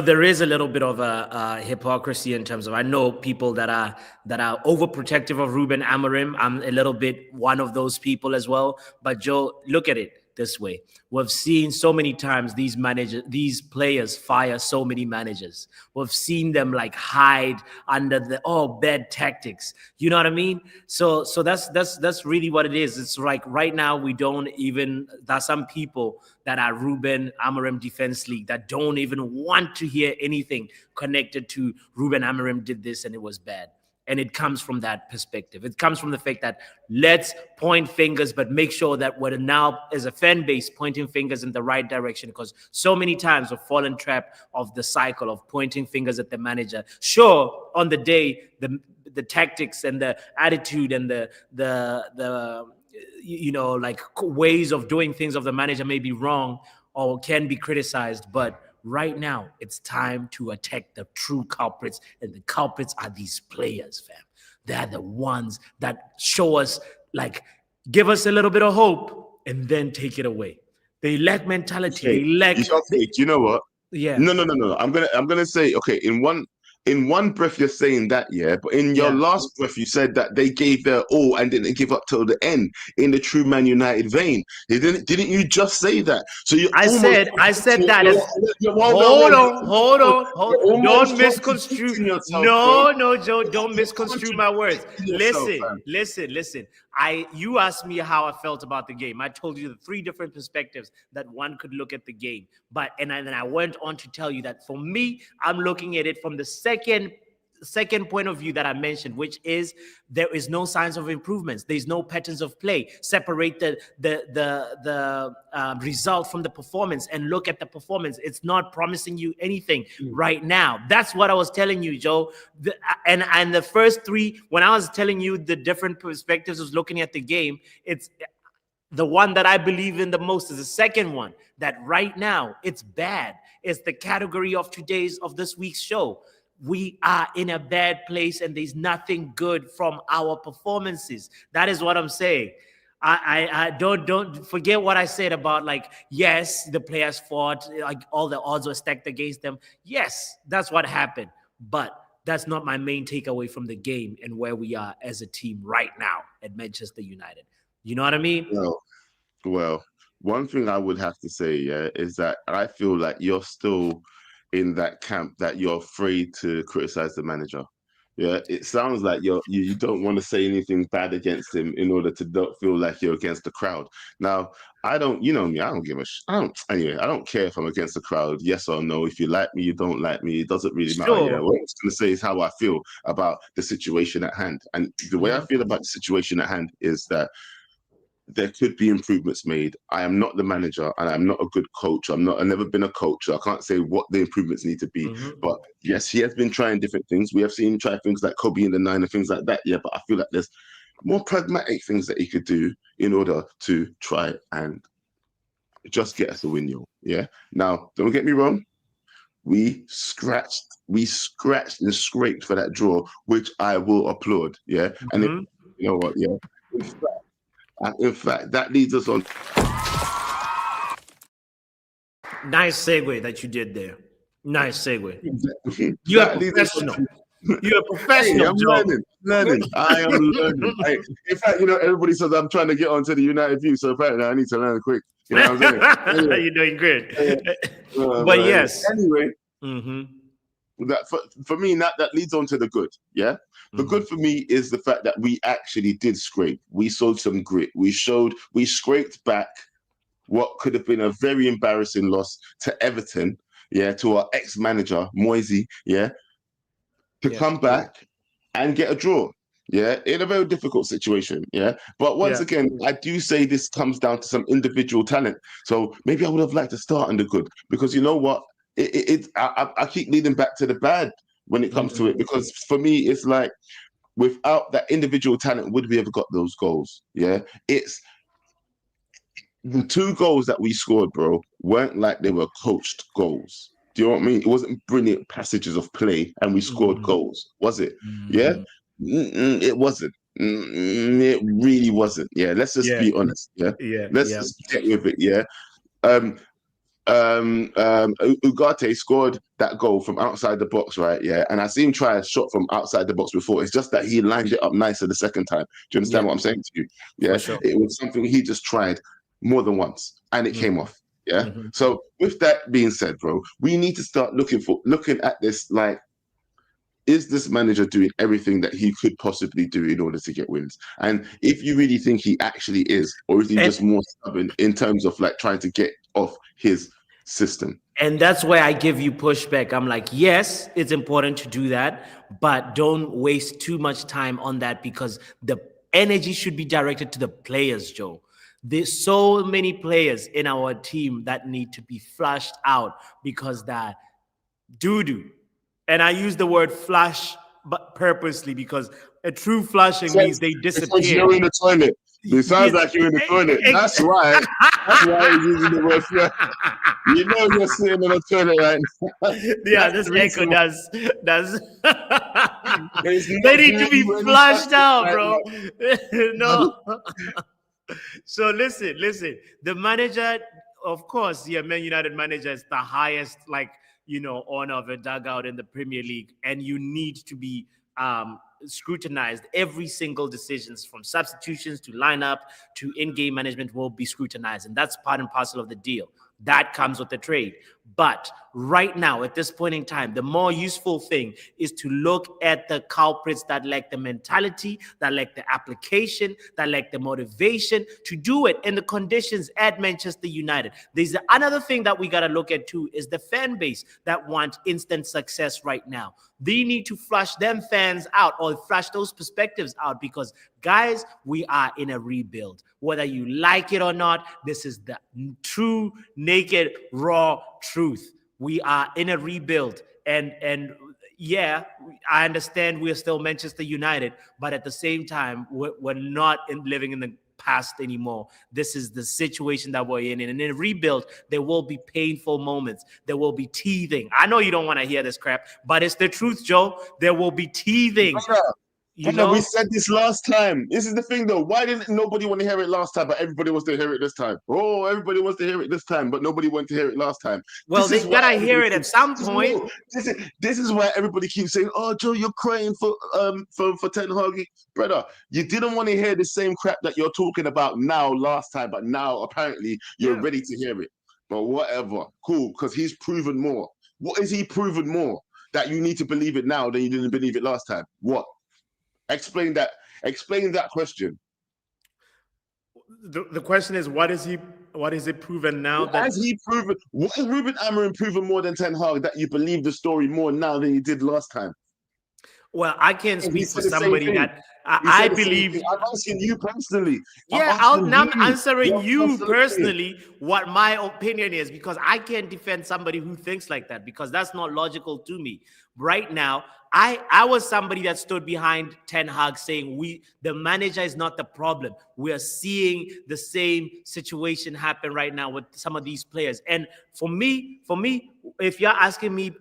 There is a little bit of a hypocrisy in terms of, I know people that are overprotective of Ruben Amorim. I'm a little bit one of those people as well. But Joe, look at it this way: we've seen so many times these players fire so many managers. We've seen them like hide under the bad tactics. You know what I mean? So that's really what it is. It's like right now we don't even. There's some people that are Ruben Amorim Defense League that don't even want to hear anything connected to Ruben Amorim did this and it was bad. And it comes from that perspective. It comes from the fact that let's point fingers, but make sure that we're now, as a fan base, pointing fingers in the right direction. Because so many times we've fallen trap of the cycle of pointing fingers at the manager. Sure, on the day, the tactics and the attitude and the like ways of doing things of the manager may be wrong or can be criticized, but right now it's time to attack the true culprits, and the culprits are these players, fam. They're the ones that show us, like, give us a little bit of hope and then take it away. They lack mentality. Okay. They lack. Okay, do you know what? Yeah. No. I'm gonna say, okay, in one breath you're saying that, yeah, but in your last breath you said that they gave their all and didn't give up till the end in the true Man United vein. Didn't you just say that? So you I said that as hold on. Don't misconstrue. No, Joe, don't misconstrue my words. Listen. You asked me how I felt about the game. I told you the three different perspectives that one could look at the game. But then I went on to tell you that for me, I'm looking at it from the second point of view that I mentioned, which is there is no signs of improvements. There's no patterns of play. Separate the result from the performance and look at the performance. It's not promising you anything right now. That's what I was telling you, Joe. And the first three, when I was telling you the different perspectives, was looking at the game. It's the one that I believe in the most is the second one. That right now it's bad. It's the category of this week's show. We are in a bad place and there's nothing good from our performances. That is what I'm saying. I don't forget what I said about, like, yes, the players fought, like all the odds were stacked against them. Yes, that's what happened. But that's not my main takeaway from the game and where we are as a team right now at Manchester United. You know what I mean? Well, one thing I would have to say, yeah, is that I feel like you're still in that camp that you're afraid to criticize the manager. Yeah, it sounds like you don't want to say anything bad against him in order to not feel like you're against the crowd. Now, I don't, you know me, I don't give a anyway, I don't care if I'm against the crowd, yes or no. If you like me, you don't like me, it doesn't really matter. Sure. Yeah, what I'm just gonna say is how I feel about the situation at hand. And the way I feel about the situation at hand is that there could be improvements made. I am not the manager and I'm not a good coach. I've never been a coach. So I can't say what the improvements need to be. But yes, he has been trying different things. We have seen him try things like Kobe in the Nine and things like that. Yeah, but I feel like there's more pragmatic things that he could do in order to try and just get us a win, yo. Yeah. Now, don't get me wrong. We scratched and scraped for that draw, which I will applaud. Yeah. And you know what? Yeah. In fact, that leads us on. Nice segue that you did there. Nice segue. You're a professional. You're a professional. Hey, I'm learning. I am learning. In fact, everybody says I'm trying to get onto the United view, so apparently I need to learn quick. You know what I'm saying? Anyway. You're doing good. But yes. Anyway. That for me, that leads on to the good. Yeah. The good for me is the fact that we actually did scrape. We showed some grit. We scraped back what could have been a very embarrassing loss to Everton, yeah, to our ex-manager, Moisey, yeah, to come back and get a draw, yeah, in a very difficult situation, yeah. But once again, I do say this comes down to some individual talent. So maybe I would have liked to start on the good, because you know what? I keep leading back to the bad when it comes to it, because for me, it's like, without that individual talent, would we ever got those goals? Yeah, it's the 2 goals that we scored, bro, weren't like they were coached goals. Do you know what I mean? It wasn't brilliant passages of play and we scored goals, was it? Yeah, it wasn't. It really wasn't. Yeah, let's just be honest. Yeah, let's just get with it. Yeah. Ugarte scored that goal from outside the box, right? Yeah, and I seen him try a shot from outside the box before. It's just that he lined it up nicer the second time. Do you understand what I'm saying to you? Yeah, For sure. it was something he just tried more than once, and it came off. Yeah. So with that being said, bro, we need to start looking at this like, is this manager doing everything that he could possibly do in order to get wins? And if you really think he actually is, or is he just more stubborn in terms of like trying to get off his system? And that's where I give you pushback. I'm like, yes, it's important to do that, but don't waste too much time on that, because the energy should be directed to the players, Joe. There's so many players in our team that need to be flushed out because that doo-doo. And I use the word flush but purposely, because a true flushing means they disappear. You're in the toilet. It sounds like you're in the toilet. That's why. That's why he's using the word flush. You know you're sitting in the toilet right now. Yeah, this echo does. They need to be flushed out, bro. No. So listen. The manager, of course, yeah, Man United manager is the highest, honor of a dugout in the Premier League, and you need to be scrutinized. Every single decisions, from substitutions to lineup to in-game management, will be scrutinized, and that's part and parcel of the deal. That comes with the trade. But right now, at this point in time, the more useful thing is to look at the culprits that lack the mentality, that lack the application, that lack the motivation to do it in the conditions at Manchester United. There's another thing that we got to look at too, is the fan base that want instant success right now. They need to flush them fans out, or flush those perspectives out, because guys, we are in a rebuild. Whether you like it or not, this is the true, naked, raw truth. We are in a rebuild. And yeah, I understand we're still Manchester United, but at the same time, we're not living in the past anymore. This is the situation that we're in. And in a rebuild, there will be painful moments. There will be teething. I know you don't want to hear this crap, but it's the truth, Joe. There will be teething. We said this last time. This is the thing, though. Why didn't nobody want to hear it last time, but everybody wants to hear it this time? Oh, everybody wants to hear it this time, but nobody wanted to hear it last time. Well, they gotta hear it at some point. This is why everybody keeps saying, "Oh, Joe, you're crying for Ten Hag." Brother, you didn't want to hear the same crap that you're talking about now last time, but now apparently you're ready to hear it. But whatever, cool, because he's proven more. What is he proven more? That you need to believe it now than you didn't believe it last time? What? Explain that question. The question is, what is it proven now? What has Ruben Amorim proven more than Ten Hag, that you believe the story more now than you did last time? Well, I can't speak for somebody that I believe. I'm asking you personally. Yeah, I'm answering you personally what my opinion is, because I can't defend somebody who thinks like that, because that's not logical to me. Right now, I was somebody that stood behind Ten Hag saying the manager is not the problem. We are seeing the same situation happen right now with some of these players. And for me, if you're asking me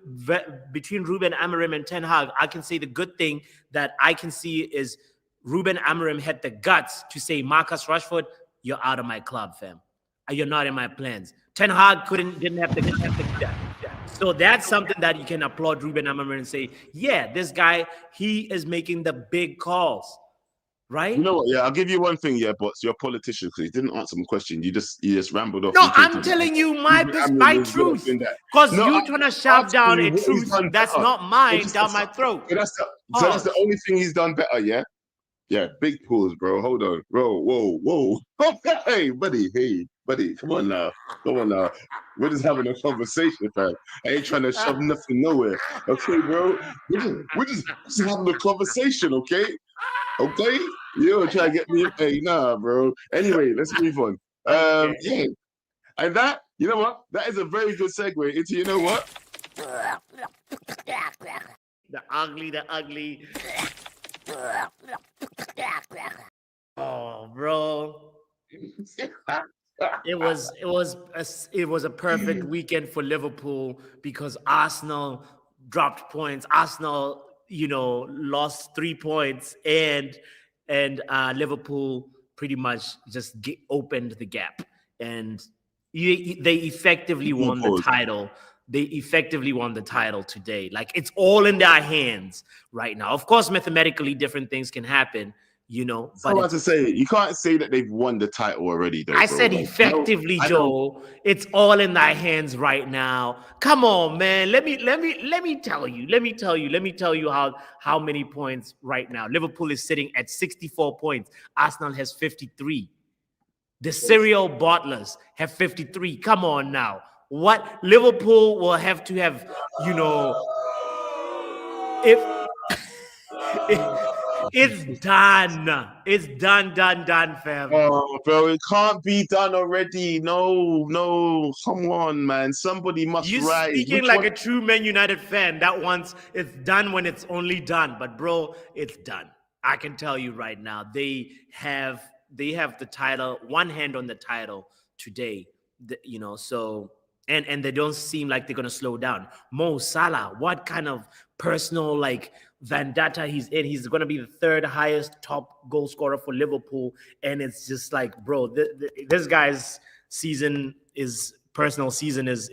between Ruben Amorim and Ten Hag, I can say the good thing that I can see is Ruben Amorim had the guts to say, Marcus Rashford, you're out of my club, fam. You're not in my plans. Ten Hag didn't have the guts. So that's something that you can applaud Ruben Amorim and say, yeah, this guy, he is making the big calls, right? You know what? Yeah, I'll give you one thing, yeah, but you're a politician, because you didn't answer my question. You just rambled off. No, I'm telling you my truth. Because you're trying to shove down a truth that's not mine down my throat. So that's the only thing he's done better, yeah? Yeah, big pause, bro. Hold on. Bro, whoa. Hey, buddy, come on now. We're just having a conversation, fam. I ain't trying to shove nothing nowhere. Okay, bro? We're just having a conversation, okay? Okay? You don't try to get me. Hey, nah, bro. Anyway, let's move on. Yeah. And that, you know what? That is a very good segue into, you know what? The ugly. Oh, bro. It was a perfect weekend for Liverpool, because Arsenal dropped points. Arsenal, lost 3 points, and Liverpool pretty much just opened the gap. And They effectively won the Pause. title. They effectively won the title today. Like, it's all in their hands right now. Of course, mathematically, different things can happen, So but I to say, you can't say that they've won the title already, though, I bro. said Like, effectively, I know. Joe. It's all in thy hands right now. Come on, man. Let me tell you. Let me tell you how many points right now. Liverpool is sitting at 64 points. Arsenal has 53. The serial bottlers have 53. Come on now. What Liverpool will have to have, if it's done. It's done, fam. Oh, bro, it can't be done already. No, come on, man. Somebody must You rise. speaking Which like one? a true Man United fan that wants it's done when it's only done. But bro, it's done. I can tell you right now. They have the title, one hand on the title today. So and they don't seem like they're gonna slow down. Mo Salah, what kind of personal like vendetta he's in? He's gonna be the third highest top goal scorer for Liverpool, and it's just like, bro, this guy's season is personal season is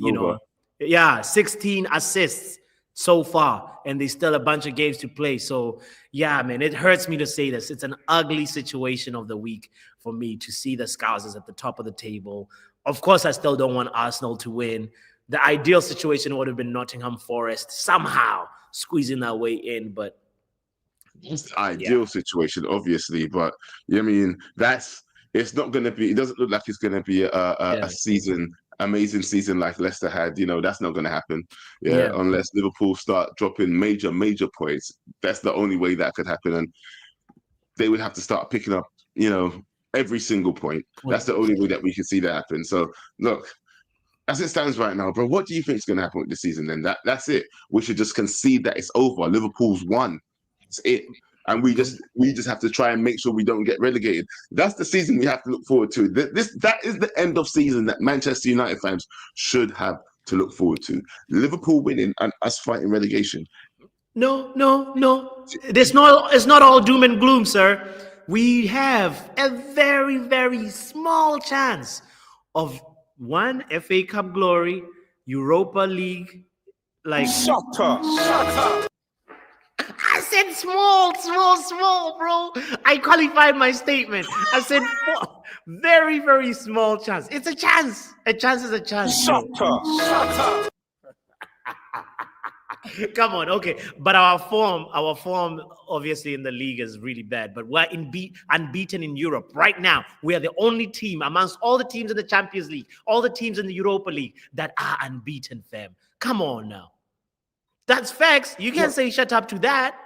Over. yeah, 16 assists so far, and there's still a bunch of games to play. So yeah, man, it hurts me to say this. It's an ugly situation of the week for me to see the Scousers at the top of the table. Of course, I still don't want Arsenal to win. The ideal situation would have been Nottingham Forest somehow squeezing their way in, but It's the ideal situation, obviously, but I mean, it's not going to be. It doesn't look like it's going to be a season, amazing season like Leicester had. That's not going to happen. Yeah, unless Liverpool start dropping major points. That's the only way that could happen, and they would have to start picking up, every single point. That's the only way that we can see that happen. So look. As it stands right now, bro, what do you think is going to happen with the season? Then that's it. We should just concede that it's over. Liverpool's won. It's it, and we just have to try and make sure we don't get relegated. That's the season we have to look forward to. That is the end of season that Manchester United fans should have to look forward to. Liverpool winning and us fighting relegation. No. It's not all doom and gloom, sir. We have a very, very small chance of one FA Cup glory, Europa League, like Shut up. I said small, bro. I qualified my statement. I said very, very small chance. It's a chance. A chance is a chance. Shut up. Come on, okay. But our form, obviously in the league is really bad. But we're unbeaten in Europe right now. We are the only team amongst all the teams in the Champions League, all the teams in the Europa League that are unbeaten, fam. Come on now. That's facts. You can't say shut up to that.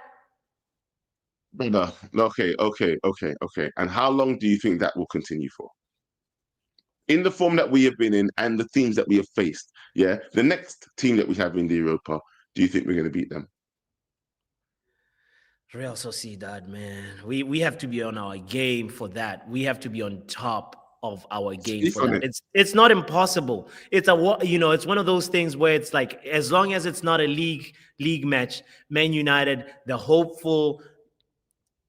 No. Okay. And how long do you think that will continue for? In the form that we have been in and the teams that we have faced, the next team that we have in the Europa, do you think we're going to beat them? Real Sociedad, man. We have to be on our game for that. We have to be on top of our game for that. It's not impossible. It's it's one of those things where it's like, as long as it's not a league match, Man United, the hopeful,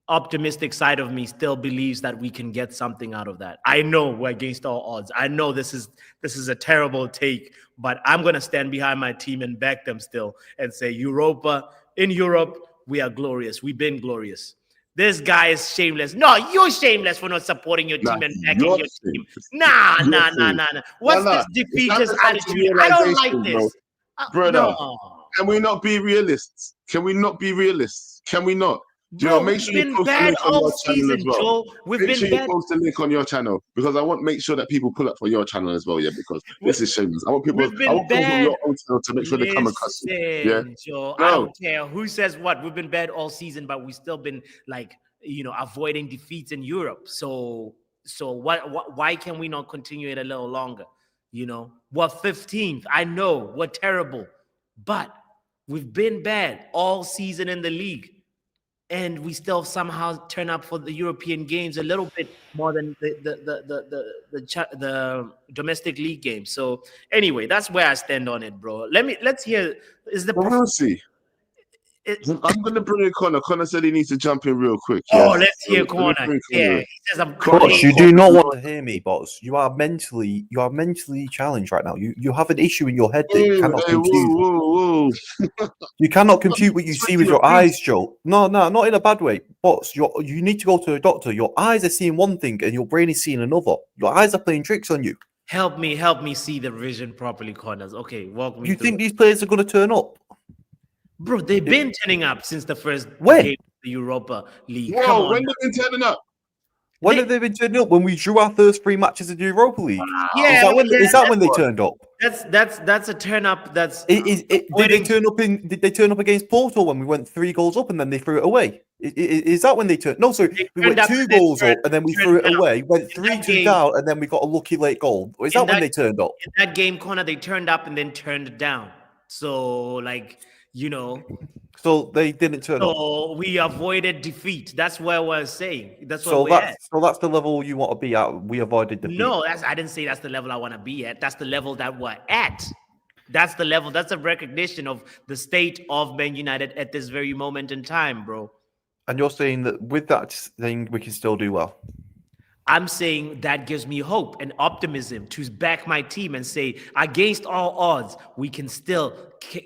optimistic side of me still believes that we can get something out of that. I know we're against all odds. I know this is a terrible take, but I'm going to stand behind my team and back them still and say in Europe, we are glorious. We've been glorious. This guy is shameless. No, you're shameless for not supporting your team and backing your team. Nah. What's this defeatist attitude? I don't like this. Brother, can we not be realists? Can we not? Make sure you post the link on your channel as well. Make sure you post the link on your channel, because I want to make sure that people pull up for your channel as well. Yeah, because this is shameless. I want people on your own channel to make sure they come across it. Yeah, Joe, I don't care who says what. We've been bad all season, but we've still been avoiding defeats in Europe. So what? Why can we not continue it a little longer? We're 15th. I know we're terrible, but we've been bad all season in the league. And we still somehow turn up for the European games a little bit more than the domestic league games. So anyway, that's where I stand on it, bro. Let's hear. I'm gonna bring in Connor. Connor said he needs to jump in real quick. Oh, Yeah? let's hear So, let me Corner. bring Connor Yeah, in. he says I'm Connor, crying. Bots, you do not want to hear me, Bots. You are mentally challenged right now. You have an issue in your head that you cannot compute. Whoa. You cannot compute what you see with your eyes, Joe. No, not in a bad way. Bots, you need to go to a doctor. Your eyes are seeing one thing and your brain is seeing another. Your eyes are playing tricks on you. Help me see the vision properly, Corners. Okay, walk me You through. think these players are going to turn up? Bro, they've been turning up since the first When? game of the Europa League. Come Whoa, on. when they've been turning up? When They- have they been turning up? When we drew our first 3 matches in the Europa League? Yeah, Is that when they turned up? that's a turn up. That's Did they turn up Did they turn up against Porto when we went 3 goals up and then they threw it away? Is that when they turned? No, so They we turned went up 2 and then goals up and then we threw it turned down. away. Went In that 3-2 game- down and then we got a lucky late goal. Is that when they turned up? in that game, Corner, they turned up and then turned down. So, like, So they didn't turn up. so we avoided defeat. That's what I was saying. That's what we're at. So that's the level you want to be at. We avoided defeat. No, I didn't say that's the level I want to be at. That's the level that we're at. That's the level. That's a recognition of the state of Man United at this very moment in time, bro. And you're saying that with that thing, we can still do well. I'm saying that gives me hope and optimism to back my team and say, against all odds, we can still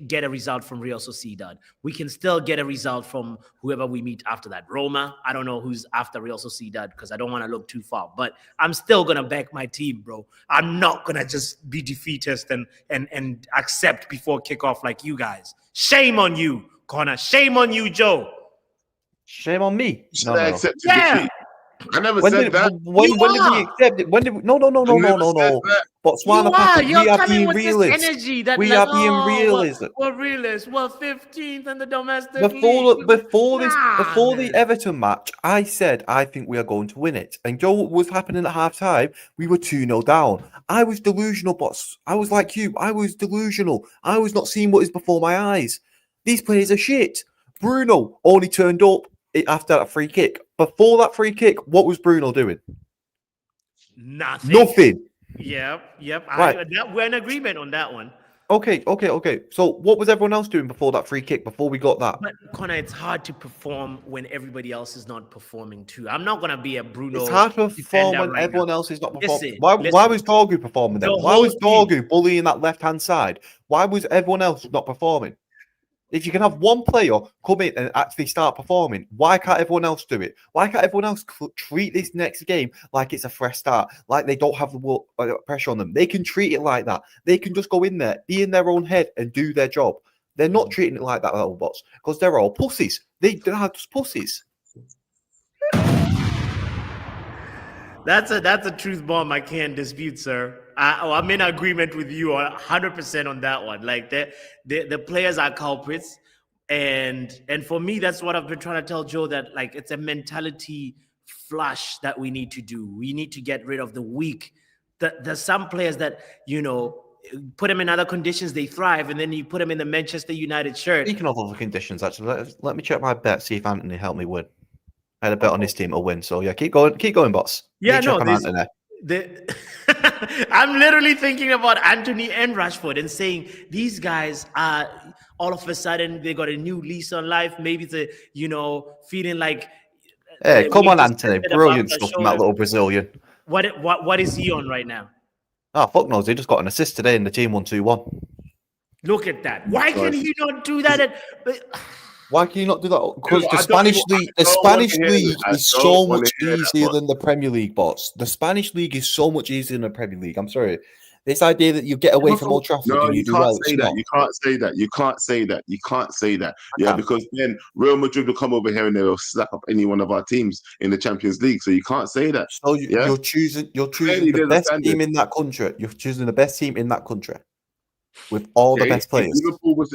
get a result from Real Sociedad. We can still get a result from whoever we meet after that. Roma, I don't know who's after Real Sociedad because I don't want to look too far, but I'm still going to back my team, bro. I'm not going to just be defeatist and accept before kickoff like you guys. Shame on you, Connor. Shame on you, Joe. Shame on me. Should I accept Yeah. defeat? I never When said did, that. when You did we are. accept it? When did we, no. I never said that. Botswana, You're we are coming being with realists. this energy that We like, are being oh, realists. We're realists. We're 15th in the domestic Before league. before Nah, the man. Everton match, I said I think we are going to win it. And Joe, what was happening at half time? We were 2-0 down. I was delusional, boss. I was like you. I was delusional. I was not seeing what is before my eyes. These players are shit. Bruno only turned up after that free kick. Before that free kick, what was Bruno doing? Nothing. Nothing. Yep. Right. We're in agreement on that one. Okay. So what was everyone else doing before that free kick, before we got that? But Connor, it's hard to perform when everybody else is not performing too. I'm not gonna be a Bruno. It's hard to perform defender when right everyone now. else is not performing. Listen. Why was Dorgu performing then? The Why whole was Dorgu bullying that left-hand side? Why was everyone else not performing? If you can have one player come in and actually start performing, why can't everyone else do it? Why can't everyone else treat this next game like it's a fresh start, like they don't have the pressure on them? They can treat it like that. They can just go in there, be in their own head and do their job. They're not treating it like that, little bots, because they're all pussies. They're just pussies. That's a truth bomb I can't dispute, sir. I'm in agreement with you 100% on that one. Like the players are culprits, and for me, that's what I've been trying to tell Joe, that like it's a mentality flush that we need to do. We need to get rid of the weak. There's some players that put them in other conditions, they thrive, and then you put them in the Manchester United shirt. Speaking of other conditions, actually, let me check my bet, see if Anthony helped me win. I had a bet on his team to win, so yeah, keep going, boss. Yeah, Check no, on Anthony. I'm literally thinking about Anthony and Rashford and saying these guys are all of a sudden they got a new lease on life. Maybe it's feeling like. Hey, come on, Anthony! bit above Brilliant their stuff from that shoulder. little Brazilian. What is he on right now? Oh, fuck knows. He just got an assist today, and the team won 2-1. Look at that! Why can he not do that? Why can you not do that? Because No, the I Spanish don't- league, I the don't want Spanish to hear league that. I is don't so want much to hear that, easier boss. than the Premier League, bots. The Spanish league is so much easier than the Premier League. I'm sorry. This idea that you get away from Old Trafford No, and you you do can't well, say it's that. not. You can't say that. You can't say that. You can't say that. Yeah, can. because then Real Madrid will come over here and they'll slap up any one of our teams in the Champions League. So you can't say that. So Yeah? you're choosing Clearly the there's a best standard. team in that country. You're choosing the best team in that country with all the Okay, best players.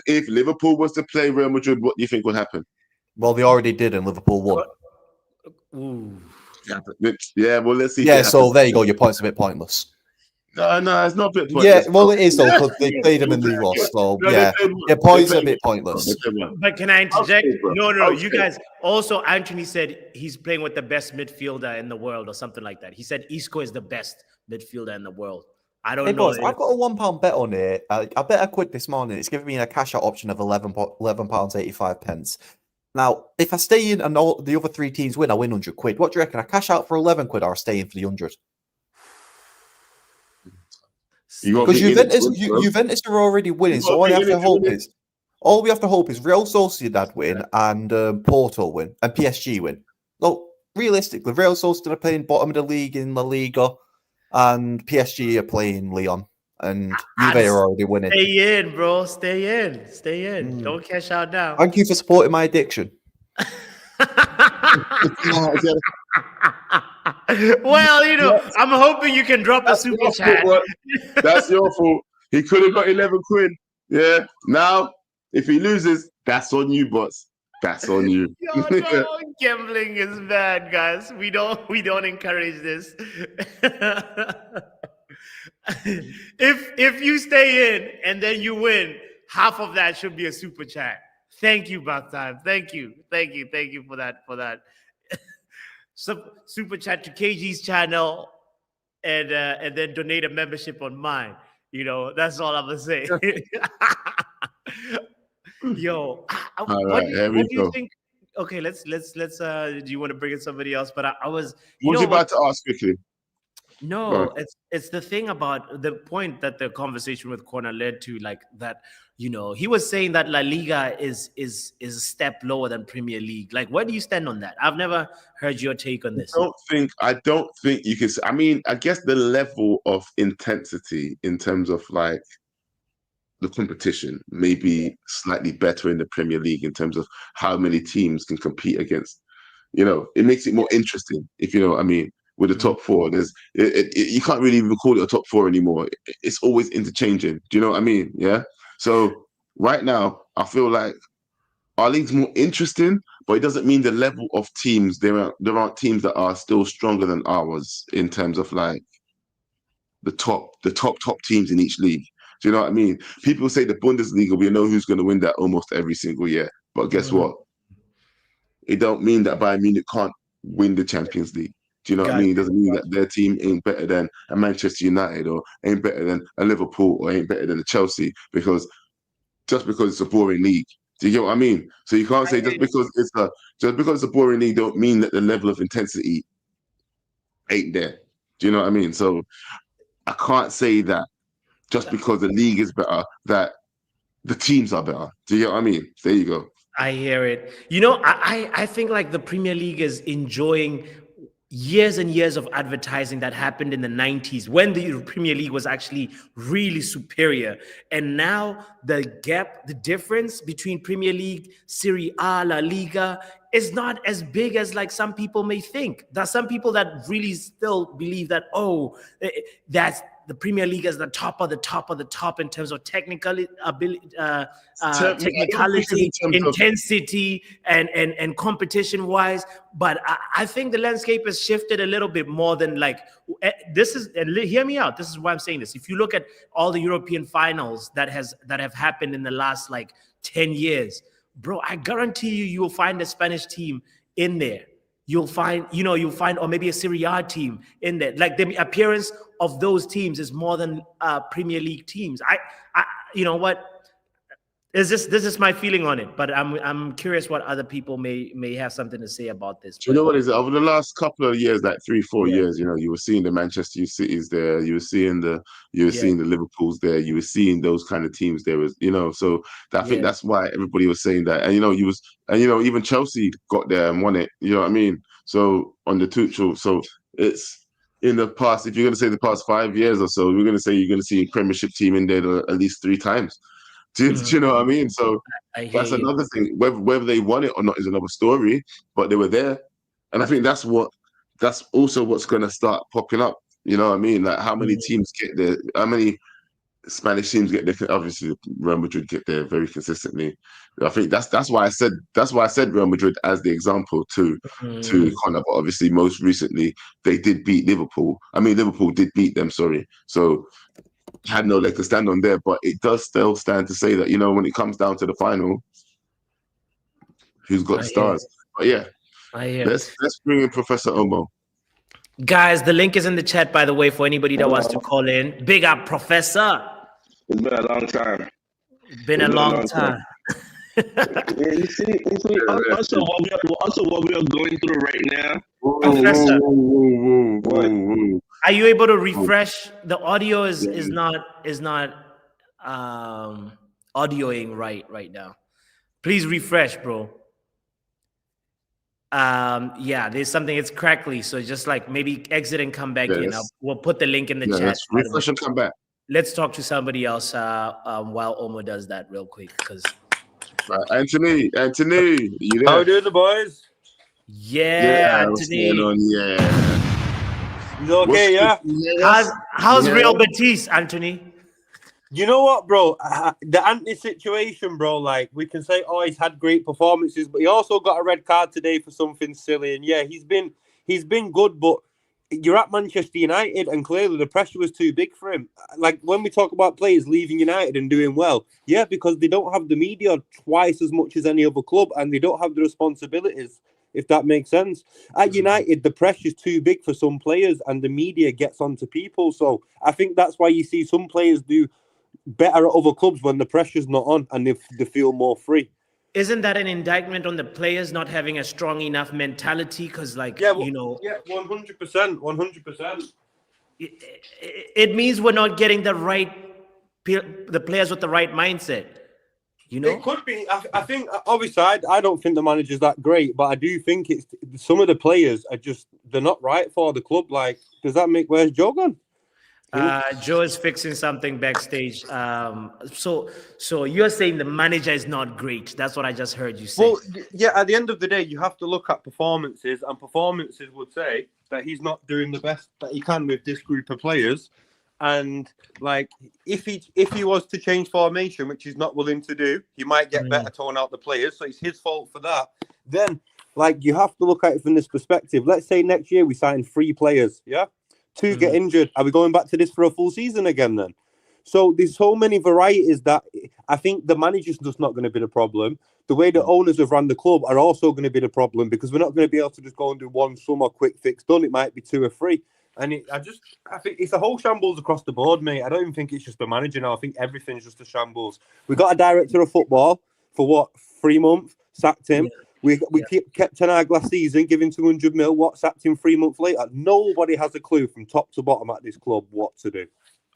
If Liverpool was to play Real Madrid, what do you think would happen? Well, they already did, and Liverpool won. Ooh. Yeah, well, let's see. if Yeah, it so happens. there you go. Your point's a bit pointless. No, it's not a bit Yeah, pointless. well, it is though because they played them and they lost. So No, they yeah, played- your point's they a bit played- pointless. they played well. But can I interject? Okay, bro. No. Okay. You guys also, Anthony said he's playing with the best midfielder in the world or something like that. He said Isco is the best midfielder in the world. I don't Hey, know. boss, I've got a £1 bet on it. I bet a quid this morning. It's giving me a cash out option of £11.85. Now, if I stay in and all the other 3 teams win, I win 100 quid. What do you reckon? I cash out for 11 quid or I stay in for the 100? You got Because me in it, Juventus are already winning, You so got all we me have in to it, hope Juventus. is all we have to hope is Real Sociedad win and Porto win and PSG win. Well, realistically, Real Sociedad are playing bottom of the league in La Liga, and PSG are playing Lyon, and Juve I'd are already winning. Stay in, bro. Stay in. Stay in. Mm. Don't cash out now. Thank you for supporting my addiction. Well, you know, I'm hoping you can drop a That's super your chat. fault, bro. That's your fault. He could have got 11 quid. Yeah. Now, if he loses, that's on you, boss. That's on you. Yo, no, gambling is bad, guys. We don't encourage this. If you stay in and then you win, half of that should be a super chat. Thank you, Bath Time. Thank you for that. Super chat to KG's channel and then donate a membership on mine. You know, that's all I'm gonna say. Yo, All right, here we what do you go. think? Okay, let's do you want to bring in somebody else? But I was What was you about to ask quickly? no, Right. it's the thing about the point that the conversation with Corner led to, like that, you know, he was saying that La Liga is a step lower than Premier League. Like, where do you stand on that? I've never heard your take on this. I don't think you can. I mean, I guess the level of intensity in terms of like the competition may be slightly better in the Premier League in terms of how many teams can compete against. You know, it makes it more interesting, if you know what I mean. With the top 4, you can't really even call it a top 4 anymore. It's always interchanging. Do you know what I mean? Yeah. So right now, I feel like our league's more interesting, but it doesn't mean the level of teams. There aren't teams that are still stronger than ours in terms of like the top teams in each league. Do you know what I mean? People say the Bundesliga, we know who's going to win that almost every single year. But guess what? It don't mean that Bayern Munich can't win the Champions League. Do you know what I mean? It doesn't mean that their team ain't better than a Manchester United or ain't better than a Liverpool or ain't better than a Chelsea because it's a boring league. Do you get what I mean? So you can't say just because it's a boring league don't mean that the level of intensity ain't there. Do you know what I mean? So I can't say that just because the league is better that the teams are better. Do you get what I mean? There you go. I hear it. You know, I think like the Premier League is enjoying years and years of advertising that happened in the 90s when the Premier League was actually really superior. And now the gap, the difference between Premier League, Serie A, La Liga is not as big as like some people may think. There's some people that really still believe that, that's the Premier League is the top of the top in terms of technical ability, technicality, intensity, and competition wise. But I think the landscape has shifted a little bit more than like this is. And hear me out. This is why I'm saying this. If you look at all the European finals that have happened in the last like 10 years, bro, I guarantee you will find a Spanish team in there. You'll find, or maybe a Serie A team in there. Like the appearance of those teams is more than Premier League teams. I you know what? This is my feeling on it, but I'm curious what other people may have something to say about this. Do you know what is it? Over the last couple of years, like 3-4 years, you know, you were seeing the Manchester Cities there, you were seeing the Liverpools there, you were seeing those kind of teams there, was, you know. So I think that's why everybody was saying that, and even Chelsea got there and won it. You know what I mean? So on the Tuchel, so it's in the past. If you're going to say the past 5 years or so, we're going to say you're going to see a Premiership team in there at least 3 times. Do you know what I mean? So that's another thing. Whether they won it or not is another story, but they were there. And I think that's also what's going to start popping up. You know what I mean? Like how many teams get there? How many Spanish teams get there? Obviously, Real Madrid get there very consistently. I think that's why I said Real Madrid as the example to Connor. But obviously, most recently they did beat Liverpool. I mean, Liverpool did beat them. Sorry. So had no leg to stand on there, but it does still stand to say that, you know, when it comes down to the final, who's got the stars? But yeah, let's bring in Professor Omo. Guys, the link is in the chat, by the way, for anybody that wants to call in. Big up, Professor. It's been a long time. Been a long time. Yeah, you see. Also, what we are going through right now. Professor, Whoa. are you able to refresh? The audio is not audioing right now. Please refresh, bro. Yeah, there's something. It's crackly, so just like maybe exit and come back in. We'll put the link in the chat. Let's refresh and come back. Let's talk to somebody else while Omo does that real quick, because. Anthony, you there? How we doing, the boys? Yeah, what's Anthony. going on? Yeah. You okay, yeah? How's Real Betis, Anthony? You know what, bro? The Anthony situation, bro, like, we can say, oh, he's had great performances, but he also got a red card today for something silly. And yeah, he's been good, but you're at Manchester United, and clearly the pressure was too big for him. Like, when we talk about players leaving United and doing well, yeah, because they don't have the media twice as much as any other club, and they don't have the responsibilities, if that makes sense. At United, the pressure's too big for some players, and the media gets onto people. So I think that's why you see some players do better at other clubs when the pressure's not on, and they feel more free. Isn't that an indictment on the players not having a strong enough mentality? Because, like, Yeah, 100%. It means we're not getting the players with the right mindset. You know, It could be. I think, obviously, I don't think the manager's that great, but I do think it's some of the players are just, they're not right for the club. Like, does that make, where's Joe gone? Joe is fixing something backstage. So you're saying the manager is not great? That's what I just heard you say. Well, yeah. At the end of the day, you have to look at performances, and performances would say that he's not doing the best that he can with this group of players. And like, if he was to change formation, which he's not willing to do, he might get better tone out the players. So it's his fault for that. Then, like, you have to look at it from this perspective. Let's say next year we sign 3 players, yeah. 2 get injured. Are we going back to this for a full season again then? So there's so many varieties that I think the manager's just not going to be the problem. The way the owners have run the club are also going to be the problem, because we're not going to be able to just go and do one summer quick fix done. It might be 2 or 3. And I think it's a whole shambles across the board, mate. I don't even think it's just the manager now. I think everything's just a shambles. We got a director of football for 3 months, sacked him. Yeah. We kept Ten Hag last season, giving 200 mil. What, sacked him 3 months later? Nobody has a clue from top to bottom at this club what to do.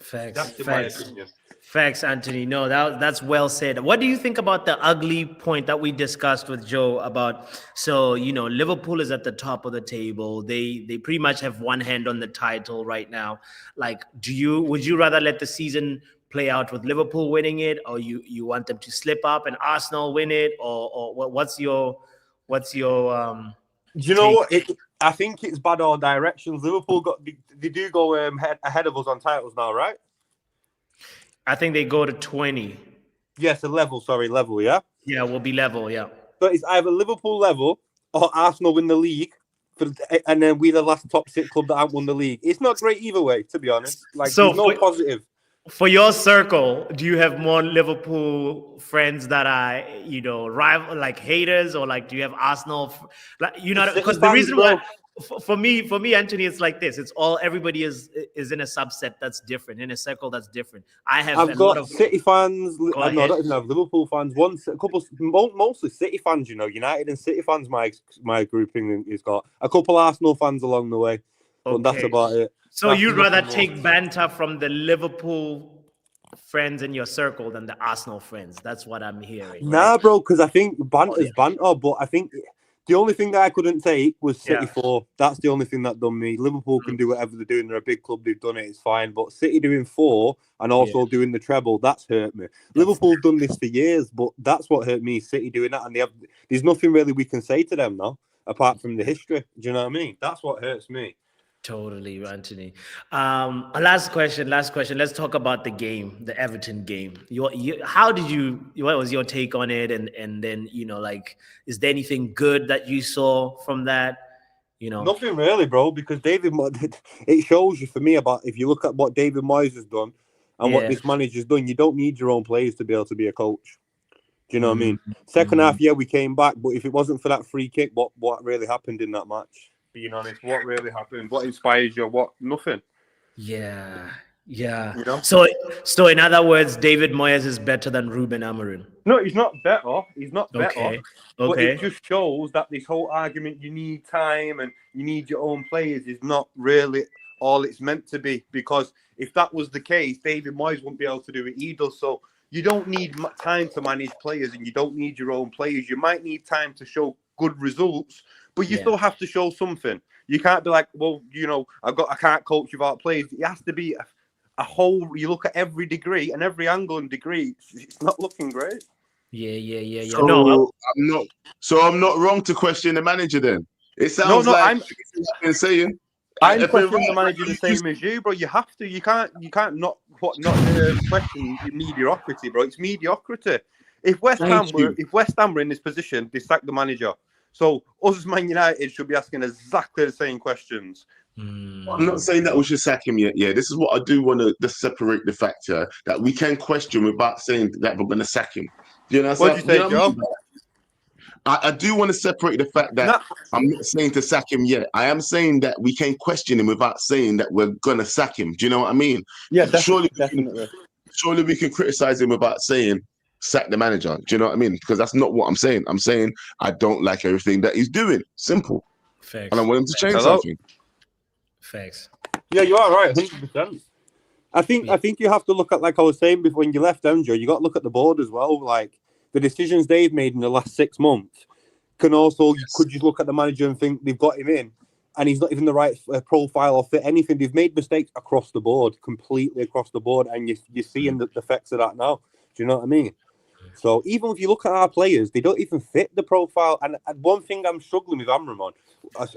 Facts, Anthony. No, that's well said. What do you think about the ugly point that we discussed with Joe about? So, you know, Liverpool is at the top of the table. They pretty much have one hand on the title right now. Like, would you rather let the season play out with Liverpool winning it, or you want them to slip up and Arsenal win it, or what's your do you know what? I think it's bad all directions. Liverpool they do go ahead of us on titles now, right? I think they go to 20. Yes, level, yeah? Yeah, we'll be level, yeah. So it's either Liverpool level or Arsenal win the league, and then we're the last top 6 club that haven't won the league. It's not great either way, to be honest. Like, so there's no positive. For your circle, do you have more Liverpool friends that are, you know, rival, like haters, or like do you have Arsenal? Like, you know, because the reason why, for me, Anthony, it's like this. It's all, everybody is in a subset that's different, in a circle that's different. I've got City fans. No, I don't even have Liverpool fans. Mostly City fans. You know, United and City fans. My grouping has got a couple Arsenal fans along the way, but that's about it. So you'd rather take banter from the Liverpool friends in your circle than the Arsenal friends? That's what I'm hearing. Nah, right? Bro, because I think banter's banter, but I think the only thing that I couldn't take was City 4. That's the only thing that done me. Liverpool can do whatever they're doing. They're a big club. They've done it. It's fine. But City doing 4 and also doing the treble, that's hurt me. Liverpool done this for years, but that's what hurt me. City doing that, and there's nothing really we can say to them now apart from the history. Do you know what I mean? That's what hurts me. Totally, Anthony. Last question. Let's talk about the game, the Everton game. What was your take on it? And then, you know, like, is there anything good that you saw from that? You know, nothing really, bro, because it shows you, for me, about if you look at what David Moyes has done and what this manager's done, you don't need your own players to be able to be a coach. Do you know what I mean? Second half, we came back, but if it wasn't for that free kick, what really happened in that match? being honest. What really happened? What inspires you? What? Nothing. Yeah. Yeah. You know? So in other words, David Moyes is better than Ruben Amorim. No, he's not better. He's not better. Okay. But it Okay. just shows that this whole argument, you need time and you need your own players, is not really all it's meant to be. Because if that was the case, David Moyes wouldn't be able to do it either. So you don't need time to manage players, and you don't need your own players. You might need time to show good results, but you still have to show something. You can't be like, well, you know, I can't coach without players. It has to be a whole. You look at every degree and every angle and degree. It's not looking great. Yeah. So No, I'm not wrong to question the manager then. It sounds I'm been saying. I'm If we're questioning the right, manager the same as you, bro. You have to. You can't not question mediocrity, bro. It's mediocrity. If West Ham were in this position, they sack the manager. So us as Man United should be asking exactly the same questions. I'm not saying that we should sack him yet. Yeah, this is what I do want to separate the factor that we can question without saying that we're going to sack him. You know What did you say, Joe? I do want to separate the fact that I'm not saying to sack him yet. I am saying that we can question him without saying that we're going to sack him. Do you know what I mean? Yeah, definitely. definitely. Surely we can criticize him without saying sack the manager. Do you know what I mean? Because that's not what I'm saying. I'm saying I don't like everything that he's doing. Simple. Facts. And I want him to change something. Facts. Yeah, you are right, 100%. I think you have to look at, like I was saying before, when you left Enjo, you got to look at the board as well. Like the decisions they've made in the last 6 months can also, could you look at the manager and think they've got him in and he's not even the right profile or fit anything. They've made mistakes across the board, completely across the board, and you're seeing the effects of that now. Do you know what I mean? So even if you look at our players, they don't even fit the profile. And one thing I'm struggling with Amram on,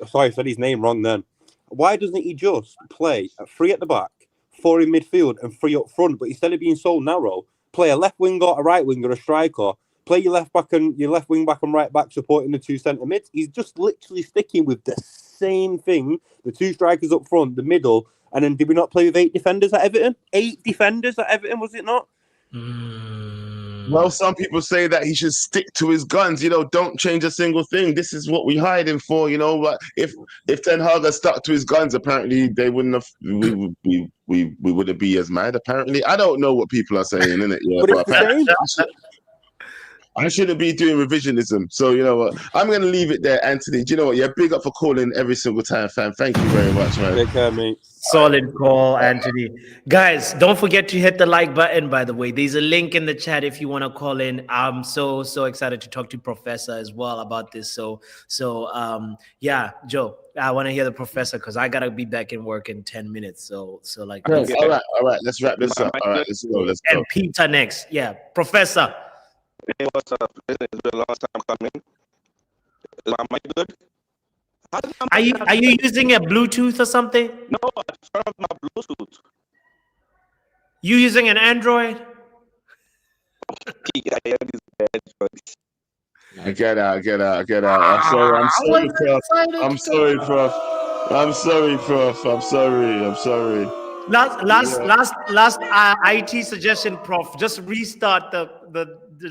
sorry, I said his name wrong then. Why doesn't he just play 3 at the back, 4 in midfield, and 3 up front? But instead of being so narrow, play a left winger, a right winger, a striker. Play your left wing back and right back supporting the 2 centre mids. He's just literally sticking with the same thing. The 2 strikers up front, the middle, and then did we not play with 8 defenders at Everton? 8 defenders at Everton, was it not? Well, some people say that he should stick to his guns. You know, don't change a single thing. This is what we hired him for. You know, but if Ten Hag had stuck to his guns, apparently they wouldn't have. We wouldn't be as mad. Apparently, I don't know what people are saying, innit? Yeah, But it's the same. I shouldn't be doing revisionism. So, you know what? I'm going to leave it there, Anthony. Do you know what? Yeah, big up for calling every single time, fam. Thank you very much, man. Take care, mate. Solid call, Anthony. Guys, don't forget to hit the like button, by the way. There's a link in the chat if you want to call in. I'm so excited to talk to Professor as well about this. So yeah, Joe, I want to hear the Professor because I got to be back in work in 10 minutes. So like, All right. Let's wrap this up. All right, let's go. And Peter next. Yeah, Professor. Hey, what's up? This is the last time coming. Am I good? Are you using a Bluetooth or something? No, I turned off my Bluetooth. You using an Android? I have this bad choice. Get out. I'm sorry, Prof. I'm sorry. Last IT suggestion, Prof. Just restart the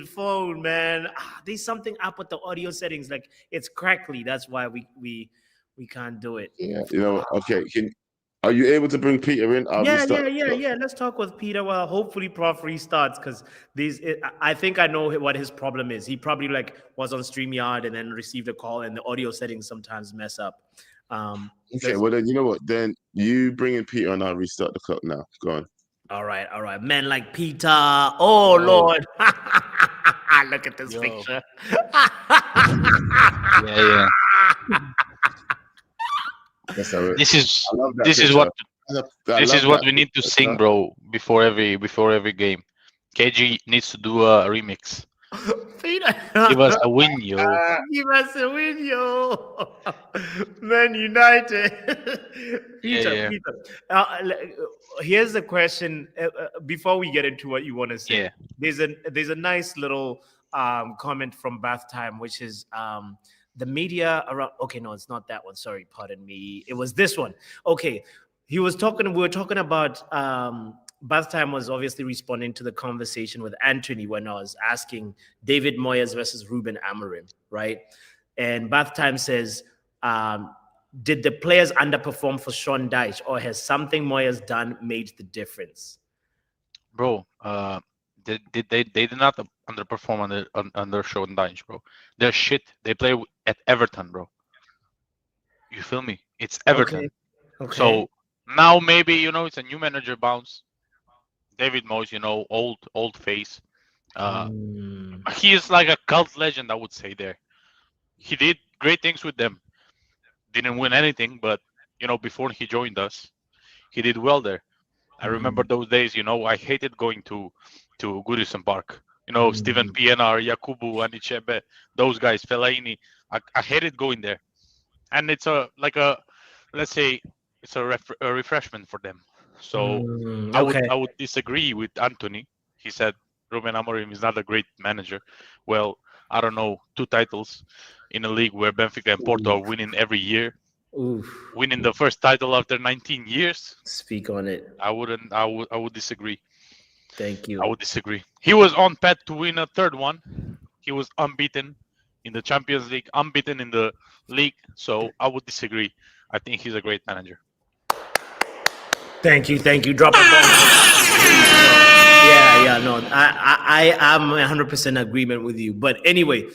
phone, man. There's something up with the audio settings, like it's crackly. That's why we can't do it. Yeah, you know. Okay, are you able to bring Peter in? Yeah. Let's talk with Peter. Well, hopefully, Prof restarts because I think I know what his problem is. He probably was on StreamYard and then received a call, and the audio settings sometimes mess up. Okay, well then you know what? Then you bring in Peter and I'll restart the clock now. Go on. All right. Men like Peter. Oh Lord. Look at this picture. Yeah. This is what we need to sing, bro, before every game. KG needs to do a remix. Peter. Give us a win, yo. Give us a win, yo. Man United. Peter. Here's the question. Before we get into what you want to say, there's a nice little comment from Bath Time, which is the media around. Okay, no, it's not that one. Sorry, pardon me. It was this one. Okay, we were talking about. Bath Time was obviously responding to the conversation with Anthony when I was asking David Moyes versus Ruben Amorim, right? And Bath Time says did the players underperform for Sean Dyche, or has something Moyes done made the difference? Bro, they did not underperform under Sean Dyche, bro. They're shit. They play at Everton, bro. You feel me? It's Everton. Okay. So now maybe it's a new manager bounce. David Moyes, old face. He is like a cult legend, I would say. There, he did great things with them. Didn't win anything, but before he joined us, he did well there. I remember those days. I hated going to Goodison Park. Steven Pienaar, Yakubu, Anichebe, those guys, Fellaini. I hated going there, and it's let's say it's a refreshment for them. So I would disagree with Anthony. He said Ruben Amorim is not a great manager. Well, I don't know, 2 titles in a league where Benfica and Porto are winning every year. Winning the first title after 19 years. Speak on it. I would disagree. Thank you. I would disagree. He was on path to win a 3rd one. He was unbeaten in the Champions League, unbeaten in the league. So I would disagree. I think he's a great manager. Thank you. Drop a bomb. Yeah, no, I am 100% agreement with you. But anyway,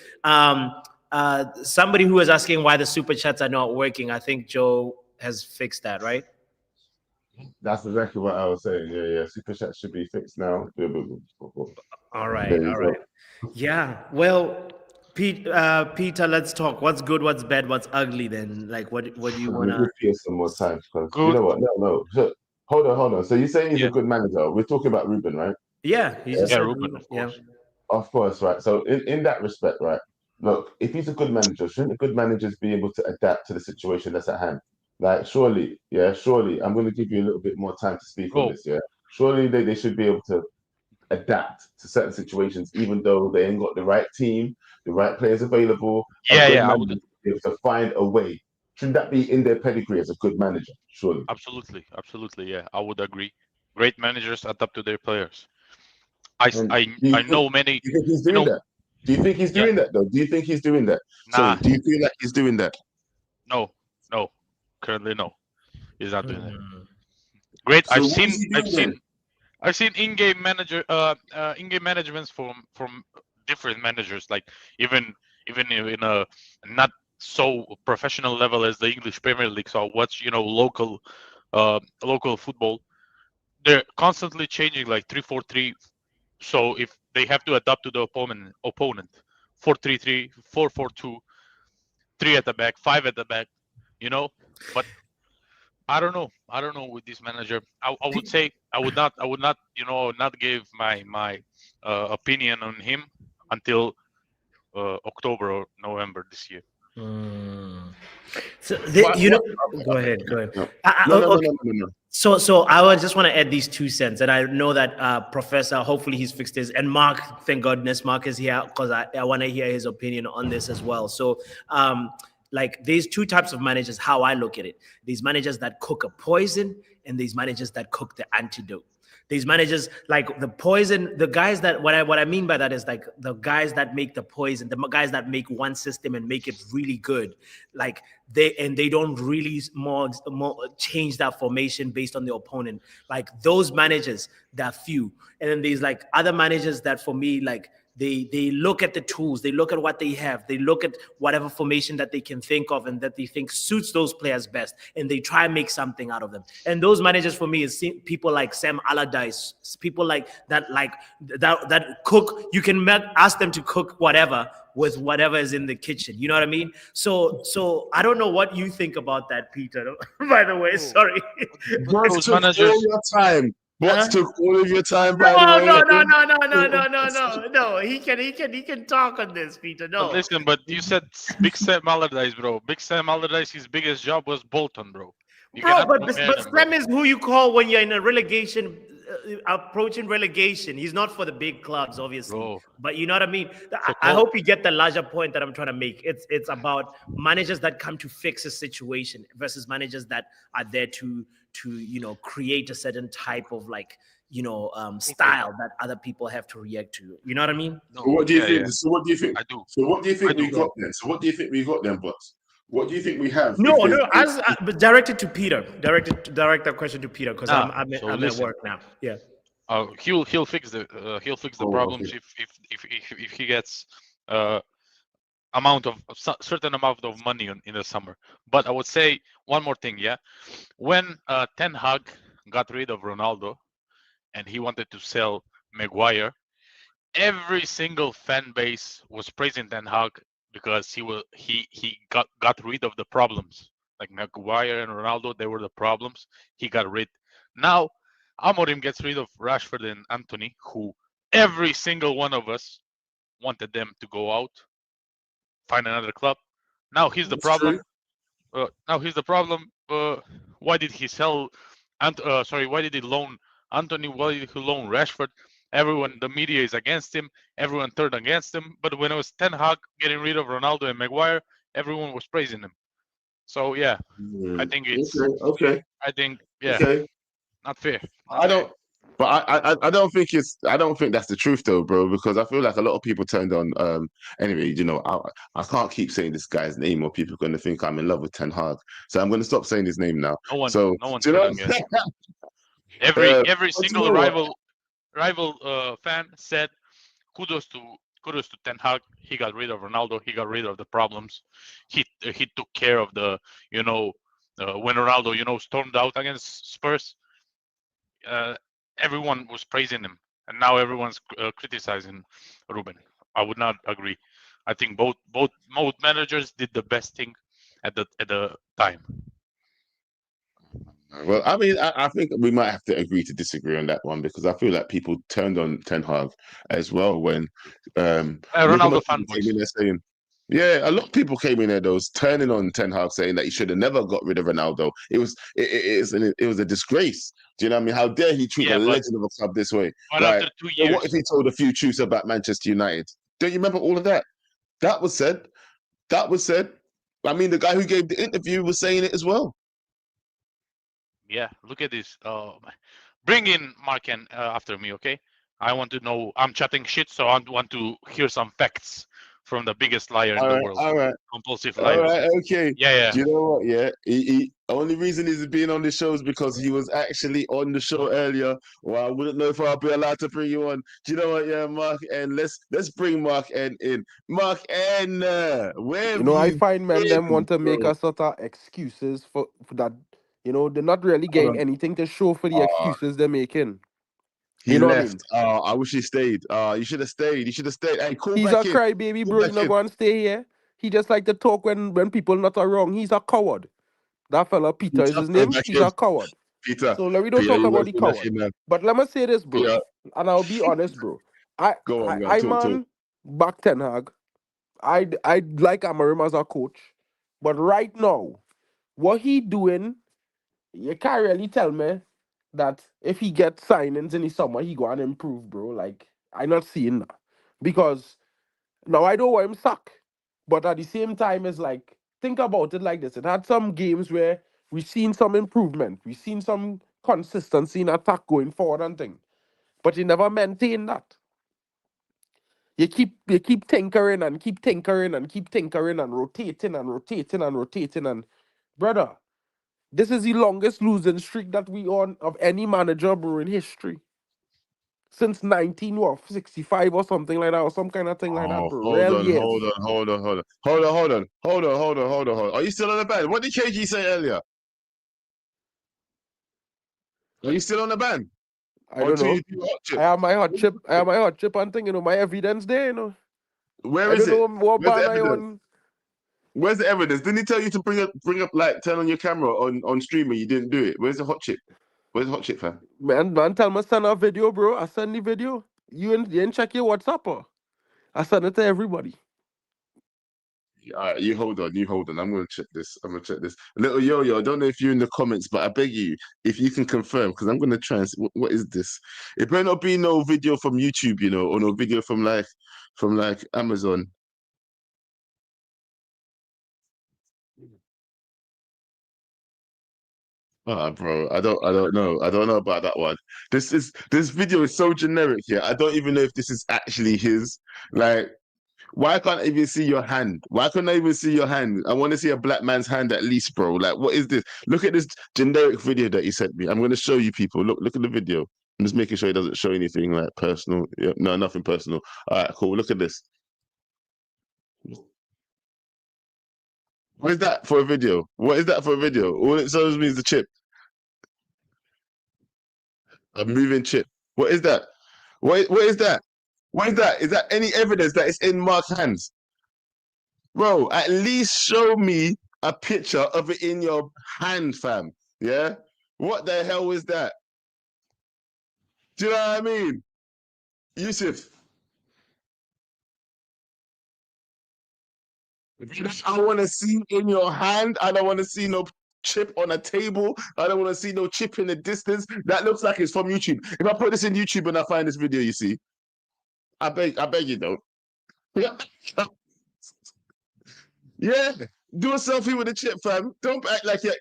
somebody who was asking why the super chats are not working, I think Joe has fixed that, right? That's exactly what I was saying. Yeah. Super chat should be fixed now. All right. Yeah. Well, Peter, let's talk. What's good? What's bad? What's ugly? Then, like, what do you want to? Give Peter some more time, because you know what? No. So, hold on. So you're saying he's a good manager? We're talking about Ruben, right? Yeah, Ruben, of course. Of course, right. So in that respect, right? Look, if he's a good manager, shouldn't the good managers be able to adapt to the situation that's at hand? Like, surely, I'm going to give you a little bit more time to speak on this, yeah? Surely they should be able to adapt to certain situations, even though they ain't got the right team, the right players available. I would be able to find a way. Shouldn't that be in their pedigree as a good manager? Surely. Absolutely, yeah, I would agree. Great managers adapt to their players. I know many. Do you think he's doing that? Do you think he's doing that though? Do you think he's doing that? Nah. So do you feel like he's doing that? No. Currently, no. He's not doing that. Great. So I've seen in-game managements from different managers, like even in a not so professional level as the English Premier League. So I watch local football. They're constantly changing, like 3-4-3. So if they have to adapt to the opponent, 4-3-3, 4-4-2, 3 at the back, 5 at the back, But I don't know with this manager. I would say I would not not give my opinion on him until October or November this year. So go ahead. No. So I would just want to add these 2 cents, and I know that Professor, hopefully he's fixed this, and Mark, thank goodness Mark is here, because I want to hear his opinion on this as well. So like, there's 2 types of managers, how I look at it. These managers that cook a poison, and these managers that cook the antidote. These managers, like the poison, the guys that, what I mean by that is, like, the guys that make the poison, the guys that make one system and make it really good, like they don't really more change that formation based on the opponent. Like, those managers, there are few. And then there's like other managers that, for me, like, they look at the tools, they look at what they have, they look at whatever formation that they can think of and that they think suits those players best, and they try and make something out of them. And those managers, for me, is people like Sam Allardyce, people like that cook. You can ask them to cook whatever with whatever is in the kitchen. You know what I mean? So I don't know what you think about that, Peter. By the way, sorry. Those managers, all your time. What took all of your time? By No. He can talk on this, Peter. No. But listen, but you said Big Sam Allardyce, bro. Big Sam Allardyce, his biggest job was Bolton, bro. But Sam is who you call when you're in a relegation, approaching relegation. He's not for the big clubs, obviously. Bro. But you know what I mean? I hope you get the larger point that I'm trying to make. It's about managers that come to fix a situation versus managers that are there to create a certain type of style that other people have to react to. You know what I mean? So what do you think? So what do you think? I do. So what do you think we got then? So what do you think we got then, boss? What do you think we have? No, If no, there's- but directed to Peter. Direct that question to Peter because Ah, I'm so at listen. work now. Yeah. He'll fix the Oh, problems okay. if he gets certain amount of money in the summer. But I would say one more thing, yeah. When Ten Hag got rid of Ronaldo and he wanted to sell Maguire, every single fan base was praising Ten Hag because he got rid of the problems. Like Maguire and Ronaldo, they were the problems. He got rid. Now Amorim gets rid of Rashford and Anthony, who every single one of us wanted them to go out, find another club. Now here's the That's problem. true. Now here's the problem. Why did he sell? Why did he loan Anthony? Why did he loan Rashford? Everyone, the media is against him. Everyone turned against him. But when it was Ten Hag getting rid of Ronaldo and Maguire, everyone was praising him. So yeah, I think it's. Okay. I think yeah, Okay. not fair. I don't. But I don't think I don't think that's the truth though, bro, because I feel like a lot of people turned on anyway, I can't keep saying this guy's name or people are gonna think I'm in love with Ten Hag. So I'm gonna stop saying his name now. No one. So No one do you turned know against what him. Every but you single know what? rival fan said kudos to Ten Hag. He got rid of Ronaldo. He got rid of the problems. He took care of the when Ronaldo stormed out against Spurs. Everyone was praising him, and now everyone's criticizing Ruben. I would not agree. I think both managers did the best thing at the time. Well, I mean, I think we might have to agree to disagree on that one because I feel like people turned on Ten Hag as well when Ronaldo came fanboys. in there saying, yeah, a lot of people came in there those turning on Ten Hag saying that he should have never got rid of Ronaldo. It was a disgrace. Do you know what I mean? How dare he treat Yeah, a but- legend of a club this way? But Like, after 2 so years, what if he told a few truths about Manchester United? Don't you remember all of that? That was said. I mean, the guy who gave the interview was saying it as well. yeah, look at this. Bring in Mark and after me, okay? I want to know. I'm chatting shit, so I want to hear some facts from the biggest liar in the world. All right. Compulsive All liar. right, okay. Yeah. Do you know what? Yeah, he only reason he's been on the show is because he was actually on the show earlier. Well, I wouldn't know if I'll be allowed to bring you on. Do you know what? Yeah, Mark N. Let's bring Mark N in. Mark N. Where You know, I have find men them been, want to make bro? a sort of excuses for that. You know, they're not really getting anything to show for the excuses they're making. He You know what I left. mean? I wish he stayed. You should have stayed. You should have stayed. Hey, call He's back a in. crybaby, Call bro. back He's not in. going to stay here. He just like to talk when people not are wrong. He's a coward. That fella, Peter is his Call name. back He's in. a coward. Peter. So let me don't Peter, talk you about the gotta call back coward. in, man. But let me say this, bro. Yeah. And I'll be honest, bro. Go on, go on. Talk. Back Ten Hag. I like Amorim as a coach. But right now, what he doing, you can't really tell me that if he gets signings in the summer, he go and improve, bro. Like, I'm not seeing that. Because now I don't want him sack. But at the same time, it's like, think about it like this. It had some games where we've seen some improvement. We've seen some consistency in attack going forward and thing. But he never maintained that. You keep tinkering and keep tinkering and keep tinkering and rotating and rotating and rotating and brother, this is the longest losing streak that we on of any manager, bro, in history. Since 1965 or something like that, or some kind of thing like that, bro. Hold Real on. Are you still on the ban? What did KG say earlier? Are you still on the ban? I don't Until know. you do hot chip? I have my hot chip. I have my hot chip and thing, my evidence there, Where I is don't it? know what Where's the ban I evidence? on. Where's the evidence? Didn't he tell you to bring up like turn on your camera on stream and you didn't do it? Where's the hot chip? Where's the hot chip, fam? Man, tell me send a video, bro. I send the video. You ain't check your WhatsApp, or I send it to everybody. You hold on. I'm gonna check this. Little Yo-Yo, I don't know if you're in the comments, but I beg you, if you can confirm, because I'm gonna try and see, what is this? It better not be no video from YouTube, or no video from Amazon. Bro, I don't know. I don't know about that one. This video is so generic here. I don't even know if this is actually his. Like, Why can't I even see your hand? Why can't I even see your hand? I want to see a black man's hand at least, bro. Like, what is this? Look at this generic video that he sent me. I'm going to show you people. Look at the video. I'm just making sure it doesn't show anything like personal. Yeah, no, nothing personal. All right, cool. Look at this. What is that for a video? What is that for a video? All it shows me is the chip. A moving chip. What is that? What is that? What is that? Is that any evidence that it's in Mark's hands? Bro, at least show me a picture of it in your hand, fam. Yeah? What the hell is that? Do you know what I mean? Yusuf. I want to see in your hand. I don't want to see no chip on a table. I don't want to see no chip in the distance. That looks like it's from YouTube. If I put this in YouTube and I find this video, you see, I beg you don't. Yeah. Yeah. Do a selfie with the chip, fam. Don't act like you're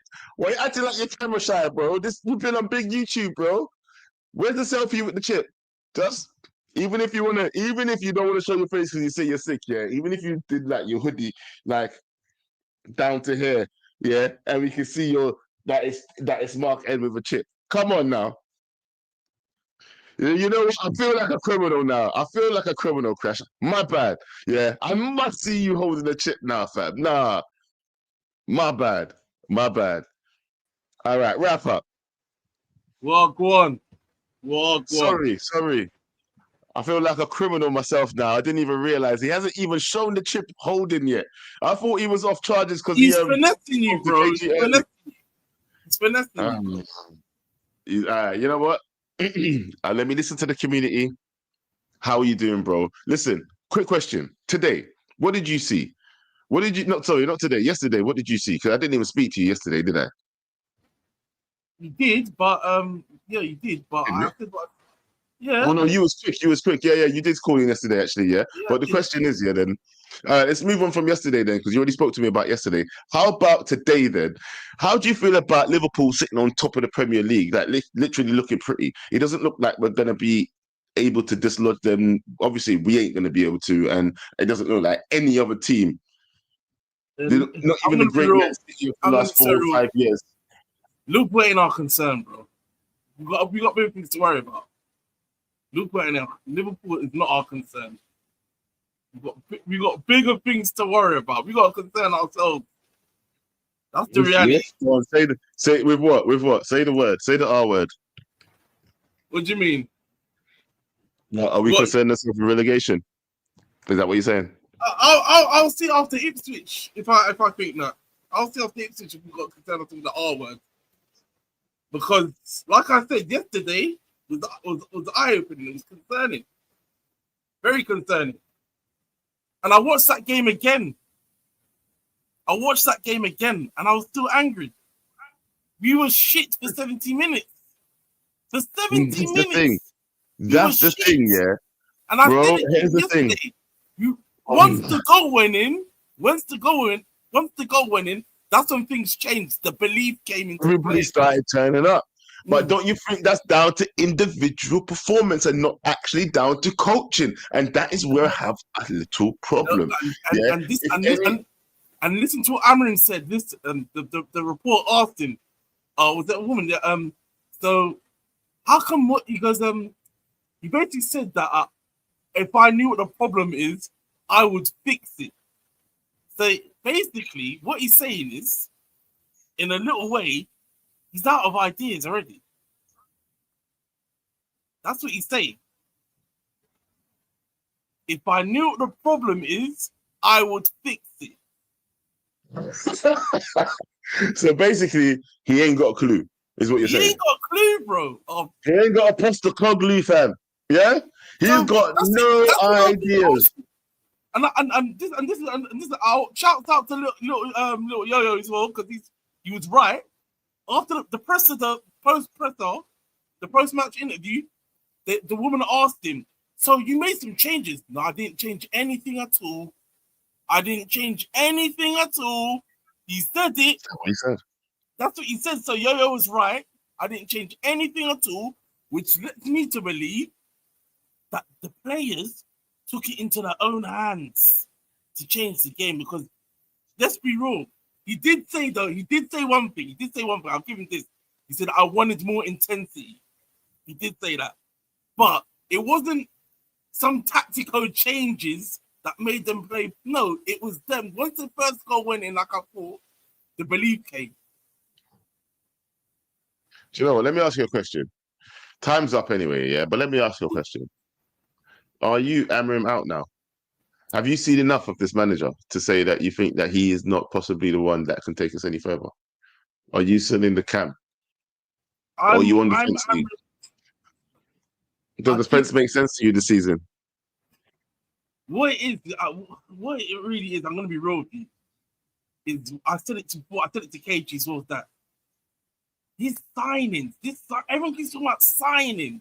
acting like you're camera shy, bro. You've been on big YouTube, bro. Where's the selfie with the chip? Just even if you don't want to show your face because you say you're sick, yeah. Even if you did like your hoodie, like down to here, yeah, and we can see that is Mark N with a chip. Come on now. You know what? I feel like a criminal now. I feel like a criminal, Crash. My bad. Yeah, I must see you holding a chip now, fam. Nah, my bad. My bad. All right, wrap up. Well, go on. Sorry. I feel like a criminal myself now. I didn't even realize he hasn't even shown the chip holding yet. I thought he was off charges because he's finessing you, bro. He's finessing you. You know what? Let me listen to the community. How are you doing, bro? Listen, quick question. Today, what did you see? What did you not today, yesterday, what did you see? Because I didn't even speak to you yesterday, did I? You did, but yeah, you did, but yeah. Oh no, you was quick. Yeah, you did call in yesterday, actually, yeah. But the question is, yeah, then let's move on from yesterday then, because you already spoke to me about yesterday. How about today then? How do you feel about Liverpool sitting on top of the Premier League, like literally looking pretty? It doesn't look like we're gonna be able to dislodge them. Obviously, we ain't gonna be able to, and it doesn't look like any other team. Not even the great Man City of the last 4 or 5 years. Liverpool ain't our concern, bro. We got bigger things to worry about. Liverpool is not our concern. We got bigger things to worry about. We got to concern ourselves. That's the reality. Yes. Go on, say with what? With what? Say the word. Say the R word. What do you mean? No, are we concerned ourselves with relegation? Is that what you're saying? I'll see after Ipswich if I think that. I'll see after Ipswich if we got concerned ourselves with the R word. Because, like I said yesterday, was eye-opening. It was concerning. Very concerning. And I watched that game again. And I was still angry. We were shit for 70 minutes. For 70 minutes. That's the thing, yeah. And I said it yesterday. Once the goal went in, that's when things changed. The belief came into Everybody started turning up. But don't you think that's down to individual performance and not actually down to coaching? And that is where I have a little problem. And listen to what Amarin said. This the report asked him, was that a woman? So how come what he goes? He basically said that if I knew what the problem is, I would fix it. So basically, what he's saying is, in a little way, he's out of ideas already. That's what he's saying. If I knew what the problem is, I would fix it. So basically, he ain't got a clue, is what you're saying. He ain't got a clue, bro. He ain't got a Postecoglou, fam. Yeah? He's got no ideas. And this is our shout out to little Yo-Yo as well, because he was right. After the post-match interview, the woman asked him, so you made some changes? No, I didn't change anything at all. He said it. That's what he said. That's what he said. So Yo-Yo was right. I didn't change anything at all, which leads me to believe that the players took it into their own hands to change the game. Because let's be real, he did say one thing. I'll give him this. He said, I wanted more intensity. He did say that. But it wasn't some tactical changes that made them play. No, it was them. Once the first goal went in, like I thought, the belief came. Do you know what? Let me ask you a question. Time's up anyway, yeah? But let me ask you a question. Are you Amorim out now? Have you seen enough of this manager to say that you think that he is not possibly the one that can take us any further? Are you still in the camp? Or are you on the fence? Does the fence make sense to you this season? What it really is, I'm going to be real with you, is I said it to KG as well, that his signings, everyone keeps talking about signings.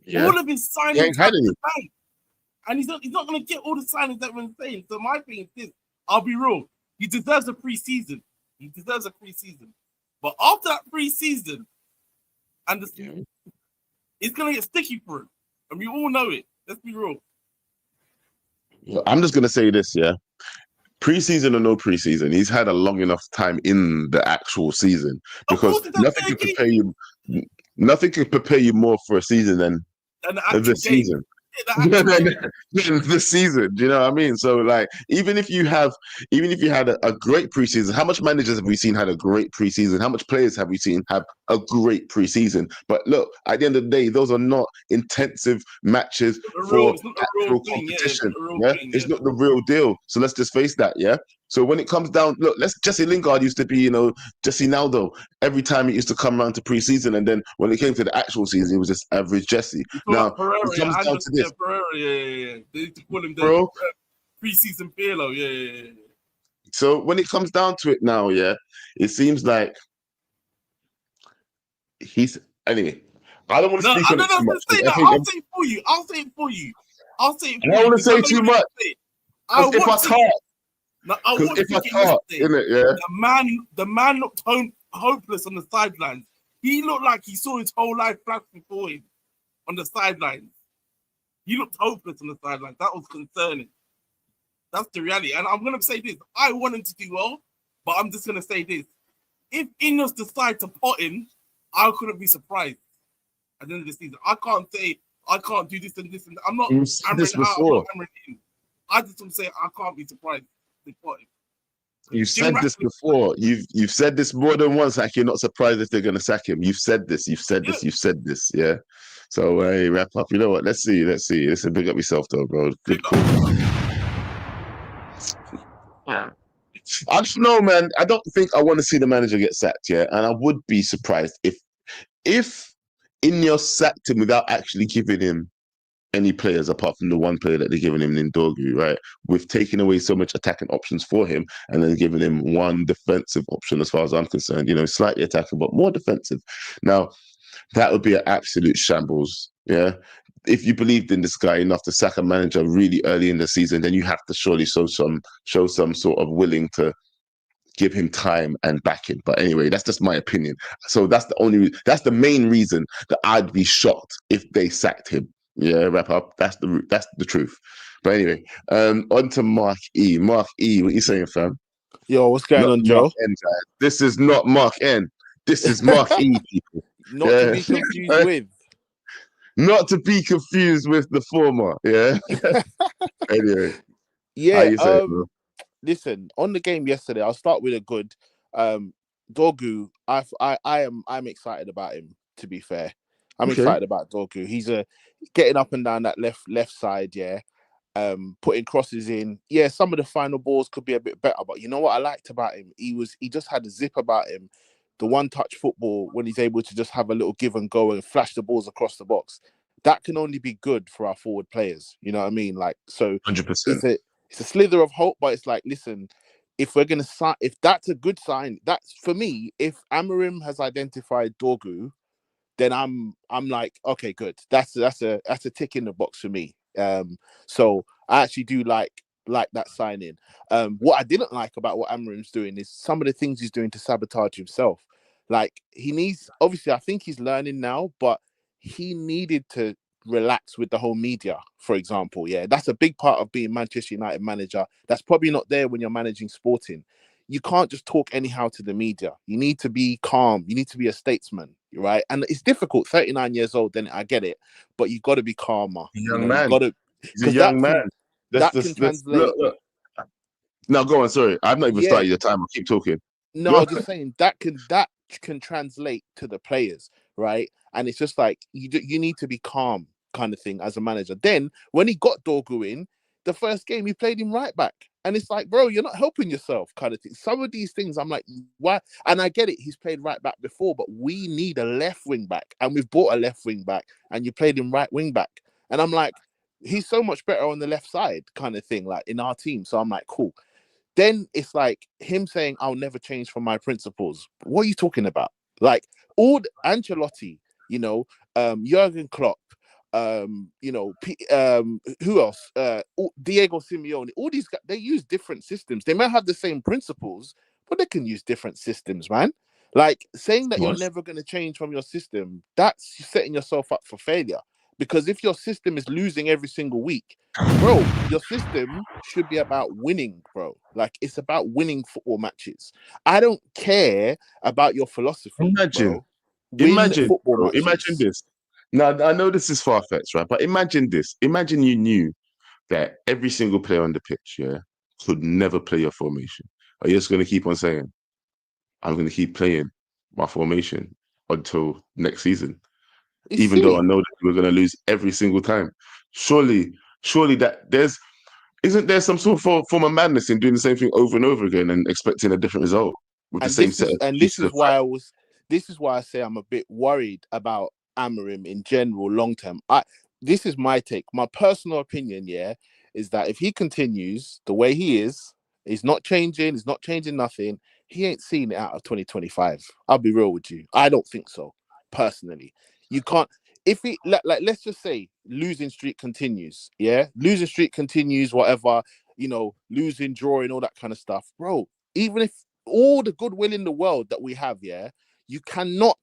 Yeah. All of his signings He ain't had any. bank. And he's not going to get all the signings that everyone's saying. So my thing is this, I'll be real, he deserves a pre-season. But after that pre-season, and it's going to get sticky for him. And we all know it. Let's be real. I'm just going to say this, yeah? Preseason or no preseason, he's had a long enough time in the actual season because nothing can prepare you more for a season than the season. The season, do you know what I mean? So like, even if you had a great preseason, how much managers have we seen had a great preseason? How much players have we seen have a great preseason? But look, at the end of the day, those are not intensive matches for actual competition. It's not the real deal. So let's just face that, yeah. So when it comes down, look, Jesse Lingard used to be, Jesse Naldo. Every time he used to come around to pre-season, and then when it came to the actual season, he was just average Jesse. Now, it comes down to this. They used to call him the pre-season Pirlo, yeah. So when it comes down to it now, yeah, it seems like he's... Anyway, I don't want to speak on it too much. I'll say it for you. I don't want to say too much. If I can't. The man looked hopeless on the sidelines. He looked like he saw his whole life flash before him on the sidelines. He looked hopeless on the sidelines. That was concerning. That's the reality. And I'm going to say this. I want him to do well, but I'm just going to say this. If Ineos decide to pot him, I couldn't be surprised at the end of the season. I can't say, I can't do this and this and that. I'm not hammering out. I'm not hammering in. I just want to say I can't be surprised. You've said this before. You've said this more than once. Like, you're not surprised if they're going to sack him. You've said this. Yeah. So hey, wrap up. You know what? Let's see. Listen, big up yourself, though, bro. Good call. I don't know, man. I don't think I want to see the manager get sacked. Yeah, and I would be surprised if Ineos sacked him without actually giving him any players apart from the one player that they're giving him in Dorgu, right? We've taken away so much attacking options for him and then giving him one defensive option, as far as I'm concerned, slightly attacking, but more defensive. Now, that would be an absolute shambles, yeah? If you believed in this guy enough to sack a manager really early in the season, then you have to surely show some sort of willing to give him time and back him. But anyway, that's just my opinion. So that's the main reason that I'd be shocked if they sacked him. Yeah, wrap up. That's the truth. But anyway, on to Mark E. Mark E, what you saying, fam? Yo, what's going on, Joe? Mark N, this is not Mark N. This is Mark E, people. Not to be confused with. Not to be confused with the former. Yeah. Anyway. Yeah. Listen, on the game yesterday, I'll start with a good. Dorgu, I'm excited about him. To be fair, I'm excited about Dorgu. He's getting up and down that left side, yeah. Putting crosses in. Yeah, some of the final balls could be a bit better, but you know what I liked about him? He just had a zip about him. The one-touch football, when he's able to just have a little give and go and flash the balls across the box, that can only be good for our forward players. You know what I mean? Like, so 100%. It's a slither of hope, but it's like, listen, if we're gonna sign, if that's a good sign, that's for me. If Amorim has identified Dorgu, then I'm like, okay, good. That's a tick in the box for me. So I actually do like that signing. What I didn't like about what Amorim's doing is some of the things he's doing to sabotage himself. Like, he needs, obviously, I think he's learning now, but he needed to relax with the whole media, for example. Yeah, that's a big part of being Manchester United manager. That's probably not there when you're managing Sporting. You can't just talk anyhow to the media. You need to be calm. You need to be a statesman, right? And it's difficult. 39 years old, then I get it, but you got to be calmer. Young You man. got to, He's a young man. that can translate. Look. No, go on. Sorry, I've not even started your time. I'll keep talking. No, I'm just saying that can translate to the players, right? And it's just like you need to be calm, kind of thing, as a manager. Then when he got Dorgu in the first game, he played him right back, and it's like, bro, you're not helping yourself, kind of thing. Some of these things, I'm like, why? And I get it, he's played right back before, but we need a left wing back, and we've bought a left wing back, and you played him right wing back, and I'm like, he's so much better on the left side, kind of thing, like in our team. So I'm like, cool. Then it's like him saying, I'll never change from my principles. What are you talking about? Like all Ancelotti, Jurgen Klopp, who else? Diego Simeone. All these guys, they use different systems. They might have the same principles, but they can use different systems, man. Like saying that you're never going to change from your system, that's setting yourself up for failure. Because if your system is losing every single week, bro, your system should be about winning, bro. Like it's about winning football matches. I don't care about your philosophy. Imagine this. Now I know this is far-fetched, right? But imagine this. Imagine you knew that every single player on the pitch, could never play your formation. Are you just going to keep on saying, I'm going to keep playing my formation until next season? Even though I know that we're going to lose every single time. Surely that isn't there some sort of form of madness in doing the same thing over and over again and expecting a different result with the same set? This is why I say I'm a bit worried about Amorim in general long term. This is my take. My personal opinion, is that if he continues the way he is, he's not changing nothing, he ain't seeing it out of 2025. I'll be real with you. I don't think so, personally. You can't, if he, let's just say losing streak continues, whatever, losing, drawing, all that kind of stuff, bro. Even if all the goodwill in the world that we have, you cannot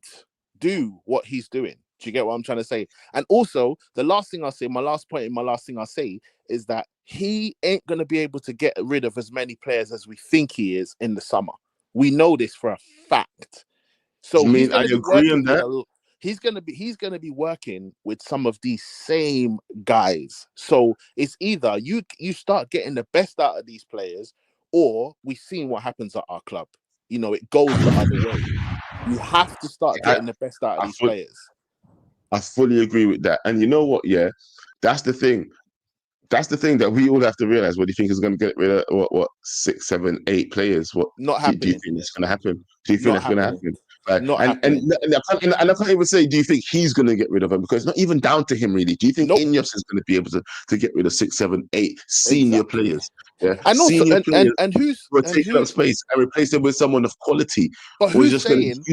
do what he's doing. Do you get what I'm trying to say? And also, the last thing I'll say, my last thing I'll say is that he ain't going to be able to get rid of as many players as we think he is in the summer. We know this for a fact. So I agree on that. He's gonna be working with some of these same guys. So it's either you start getting the best out of these players, or we've seen what happens at our club. It goes the other way. You have to start getting the best out of these players. I fully agree with that. And you know what? Yeah, that's the thing. That's the thing that we all have to realize. What do you think is going to get rid of what 6, 7, 8 players? What not happening? Do you think it's going to happen? Do you think that's going to happen? And I can't even say, do you think he's going to get rid of him? Because it's not even down to him, really. Do you think Ineos is going to be able to get rid of 6, 7, 8 senior players? Yeah, and also, senior players and who's taking up space and replace them with someone of quality? But who's saying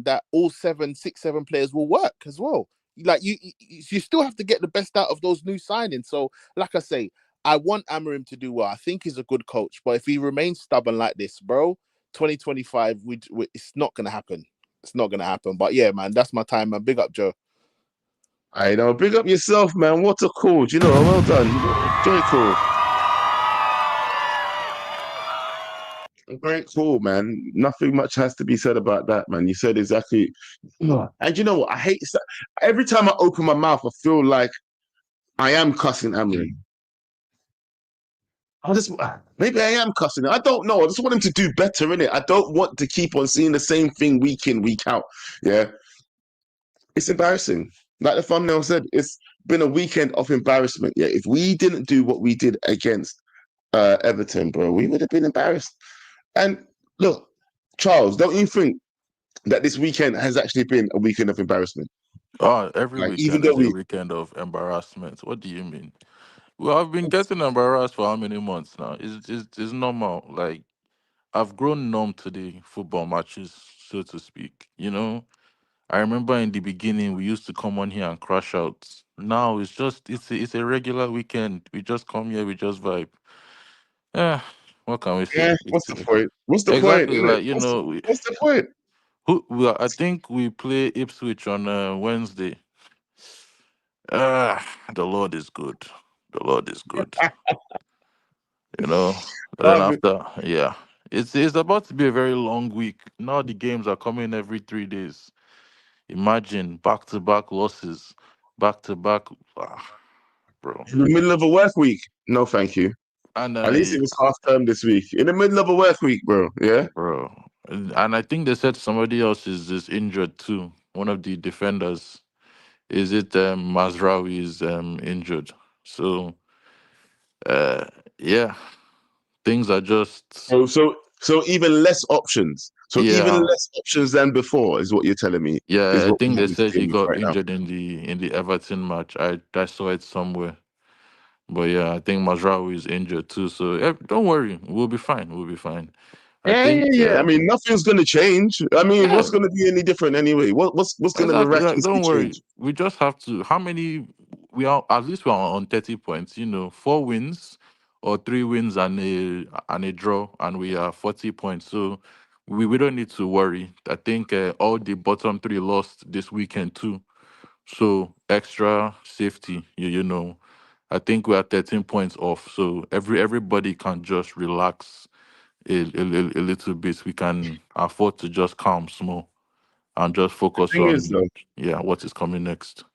that all 6, 7 players will work as well? Like you still have to get the best out of those new signings. So, like I say, I want Amorim to do well. I think he's a good coach, but if he remains stubborn like this, bro, 2025, it's not gonna happen. It's not gonna happen. But yeah, man, that's my time, man. Big up, Joe. I know. Big up yourself, man. What a call. Well done. Very cool. Great call, man. Nothing much has to be said about that, man. You said exactly. And you know what? I hate every time I open my mouth, I feel like I am cussing Amorim. Maybe I am cussing him. I don't know. I just want him to do better, innit? I don't want to keep on seeing the same thing week in, week out. Yeah. It's embarrassing. Like the thumbnail said, it's been a weekend of embarrassment. Yeah. If we didn't do what we did against Everton, bro, we would have been embarrassed. And look, Charles, don't you think that this weekend has actually been a weekend of embarrassment? Oh, every weekend is a weekend of embarrassment. What do you mean? Well, I've been getting embarrassed for how many months now? It's normal. Like, I've grown numb to the football matches, so to speak. I remember in the beginning we used to come on here and crash out. Now it's a regular weekend. We just come here, we just vibe. Yeah, what can we say? Yeah, what's the point? What's the exactly point? Like what's the point? I think we play Ipswich on Wednesday. The Lord is good. The Lord is good. You know. But then Um, after, yeah, it's about to be a very long week. Now the games are coming every 3 days. Imagine back-to-back losses, back-to-back, bro. in the middle of a work week. No, thank you. And At least it was half term this week. In the middle of a work week, bro. Yeah. bro, and I think they said somebody else is injured too. One of the defenders. Is it Mazraoui is injured? So uh, yeah, things are just So even less options. So even yeah. less options than before is what you're telling me. Is Yeah, I what we think have they in said he Premier League got right now. injured in the Everton match. I saw it somewhere. But yeah, I think Mazraoui is injured too. So don't worry, we'll be fine. We'll be fine. I think Yeah. I mean, nothing's going to change. I mean, what's yeah, going to be any different anyway? What's going to exactly. Like, miraculously don't worry. change? We just have to. How many? We are at least we are on 30 points. 4 wins or 3 wins and a draw, and we are 40 points. So we don't need to worry. I think all the bottom three lost this weekend too. So extra safety. I think we are 13 points off. So everybody can just relax a little bit. We can afford to just calm small and just focus Thing is, on though, what is coming next.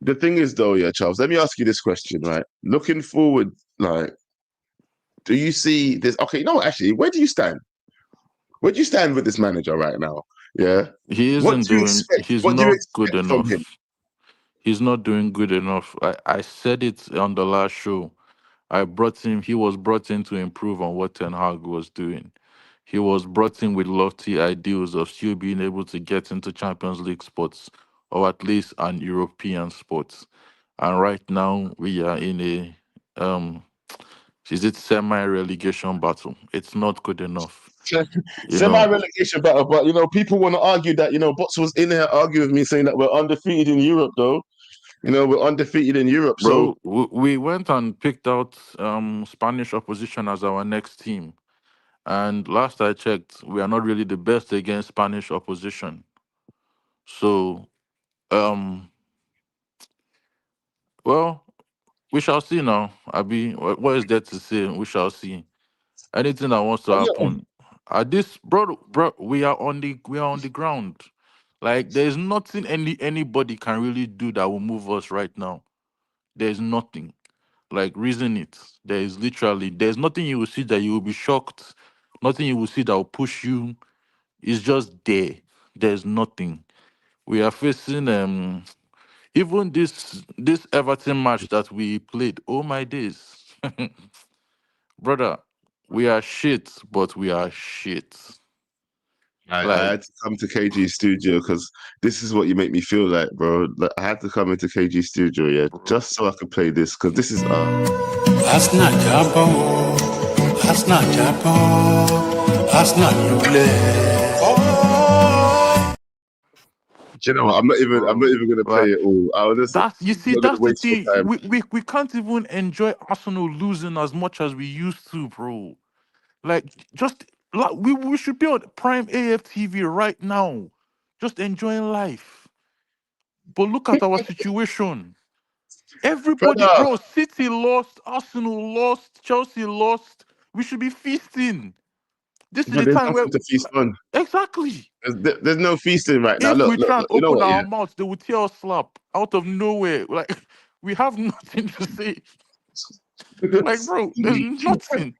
the thing is, though, yeah, Charles. Let me ask you this question, right? Looking forward, like, do you see this? Okay, no, actually, where do you stand? Where do you stand with this manager right now? Yeah. He What isn't do you doing. expect? He's What do you not good expect from him? enough. He's not doing good enough. I said it on the last show. I brought him. He was brought in to improve on what Ten Hag was doing. He was brought in with lofty ideals of still being able to get into Champions League spots or at least an European spots. And right now we are in a is it semi-relegation battle? It's not good enough. Semi-relegation battle, but people want to argue that Bots was in here arguing with me saying that we're undefeated in Europe, though. We're undefeated in Europe, so Bro, we went and picked out Spanish opposition as our next team. And last I checked, we are not really the best against Spanish opposition. So, well, we shall see now. Abi, what is there to say? We shall see. Anything that wants to yeah. happen. This bro, we are on the ground. Like there's nothing anybody can really do that will move us right now. There's nothing. Like reason it. There's nothing you will see that you will be shocked. Nothing you will see that will push you. It's just there. There's nothing. We are facing even this Everton match that we played. Oh my days. Brother, we are shit, but we are shit. I Like, had to come to KG Studio because this is what you make me feel like, bro. Like, I had to come into KG Studio, yeah, just so I could play this because this is That's not Jabo. That's not Jabo. That's not Do you know what? I'm not even gonna play it all. I'm not that's gonna the waste your thing. time. We can't even enjoy Arsenal losing as much as we used to, bro. Like, just like we should be on Prime AFTV right now, just enjoying life. But look at our situation. Everybody, Brother, bro, City lost, Arsenal lost, Chelsea lost. We should be feasting. This is but the there's time where nothing to feast on. exactly. There's no feasting right now. If Look, we look, try and look. You know open what? our Yeah, mouths, they will tear us slap out of nowhere. Like we have nothing to say. Like, bro, there's nothing.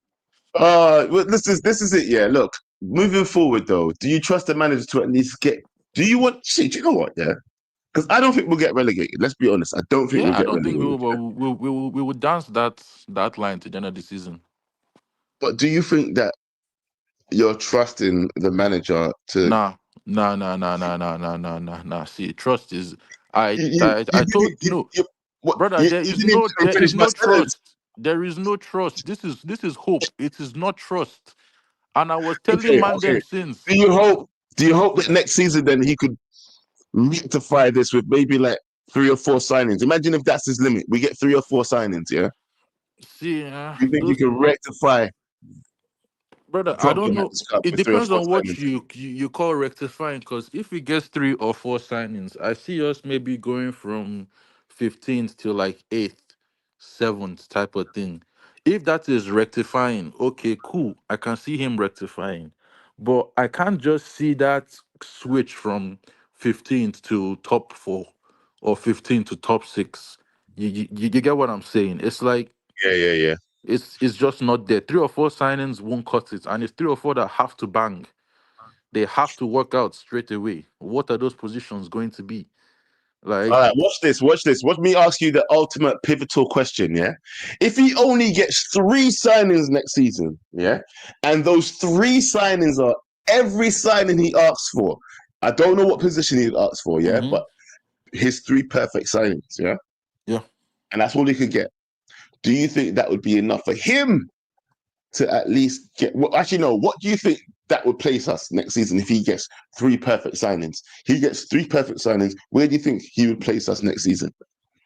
well, this is it. Yeah, look. Moving forward, though, do you trust the manager to at least get? Do you want? See, do you know what? Yeah, because I don't think we'll get relegated. Let's be honest. I don't think we'll Yeah, I get don't think we will, relegated. but we will dance that line to the end of the season. But do you think that you're trusting the manager to? Nah. See, trust is You I told no, brother. There you is didn't even finish my no sentence. trust. There is no trust. This is hope. It is not trust. And I was telling Okay, man okay. them since. Do you hope that next season then he could rectify this with maybe like 3 or 4 signings? Imagine if that's his limit. We get 3 or 4 signings, yeah? See, You think you those can rectify the brother, I don't problem at know. this club It with three or depends four on what signings? you call rectifying. Because if we get 3 or 4 signings, I see us maybe going from 15th to like 8th, 7th type of thing. If that is rectifying, okay, cool. I can see him rectifying. But I can't just see that switch from 15th to top 4 or 15th to top 6. You get what I'm saying? It's like Yeah. it's just not there. 3 or 4 signings won't cut it, and it's 3 or 4 that have to bang. They have to work out straight away. What are those positions going to be? Like, all right, watch this. Watch me ask you the ultimate pivotal question, yeah? If he only gets 3 signings next season, yeah, and those 3 signings are every signing he asks for, I don't know what position he asks for, yeah, but his 3 perfect signings, yeah? Yeah. And that's all he could get. Do you think that would be enough for him to at least get... Well, actually, no. What do you think that would place us next season if he gets 3 perfect signings? He gets 3 perfect signings. Where do you think he would place us next season?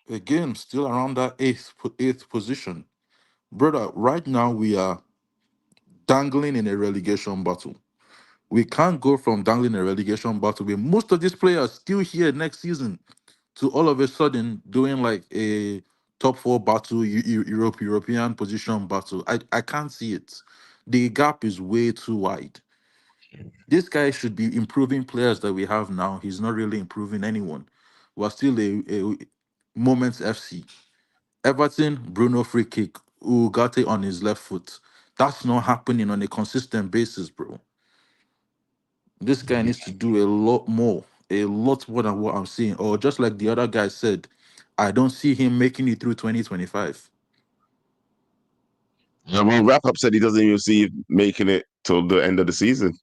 Again, still around that eighth position. Brother, right now we are dangling in a relegation battle. We can't go from dangling in a relegation battle with most of these players still here next season to all of a sudden doing like a top 4 battle, European position battle. I can't see it. The gap is way too wide. This guy should be improving players that we have now. He's not really improving anyone. We're still a Moments FC. Everton, Bruno free kick, Ugarte on his left foot. That's not happening on a consistent basis, bro. This guy needs to do a lot more than what I'm seeing. Or just like the other guy said, I don't see him making it through 2025. Yeah, well, Wrap Up said he doesn't even see him making it till the end of the season.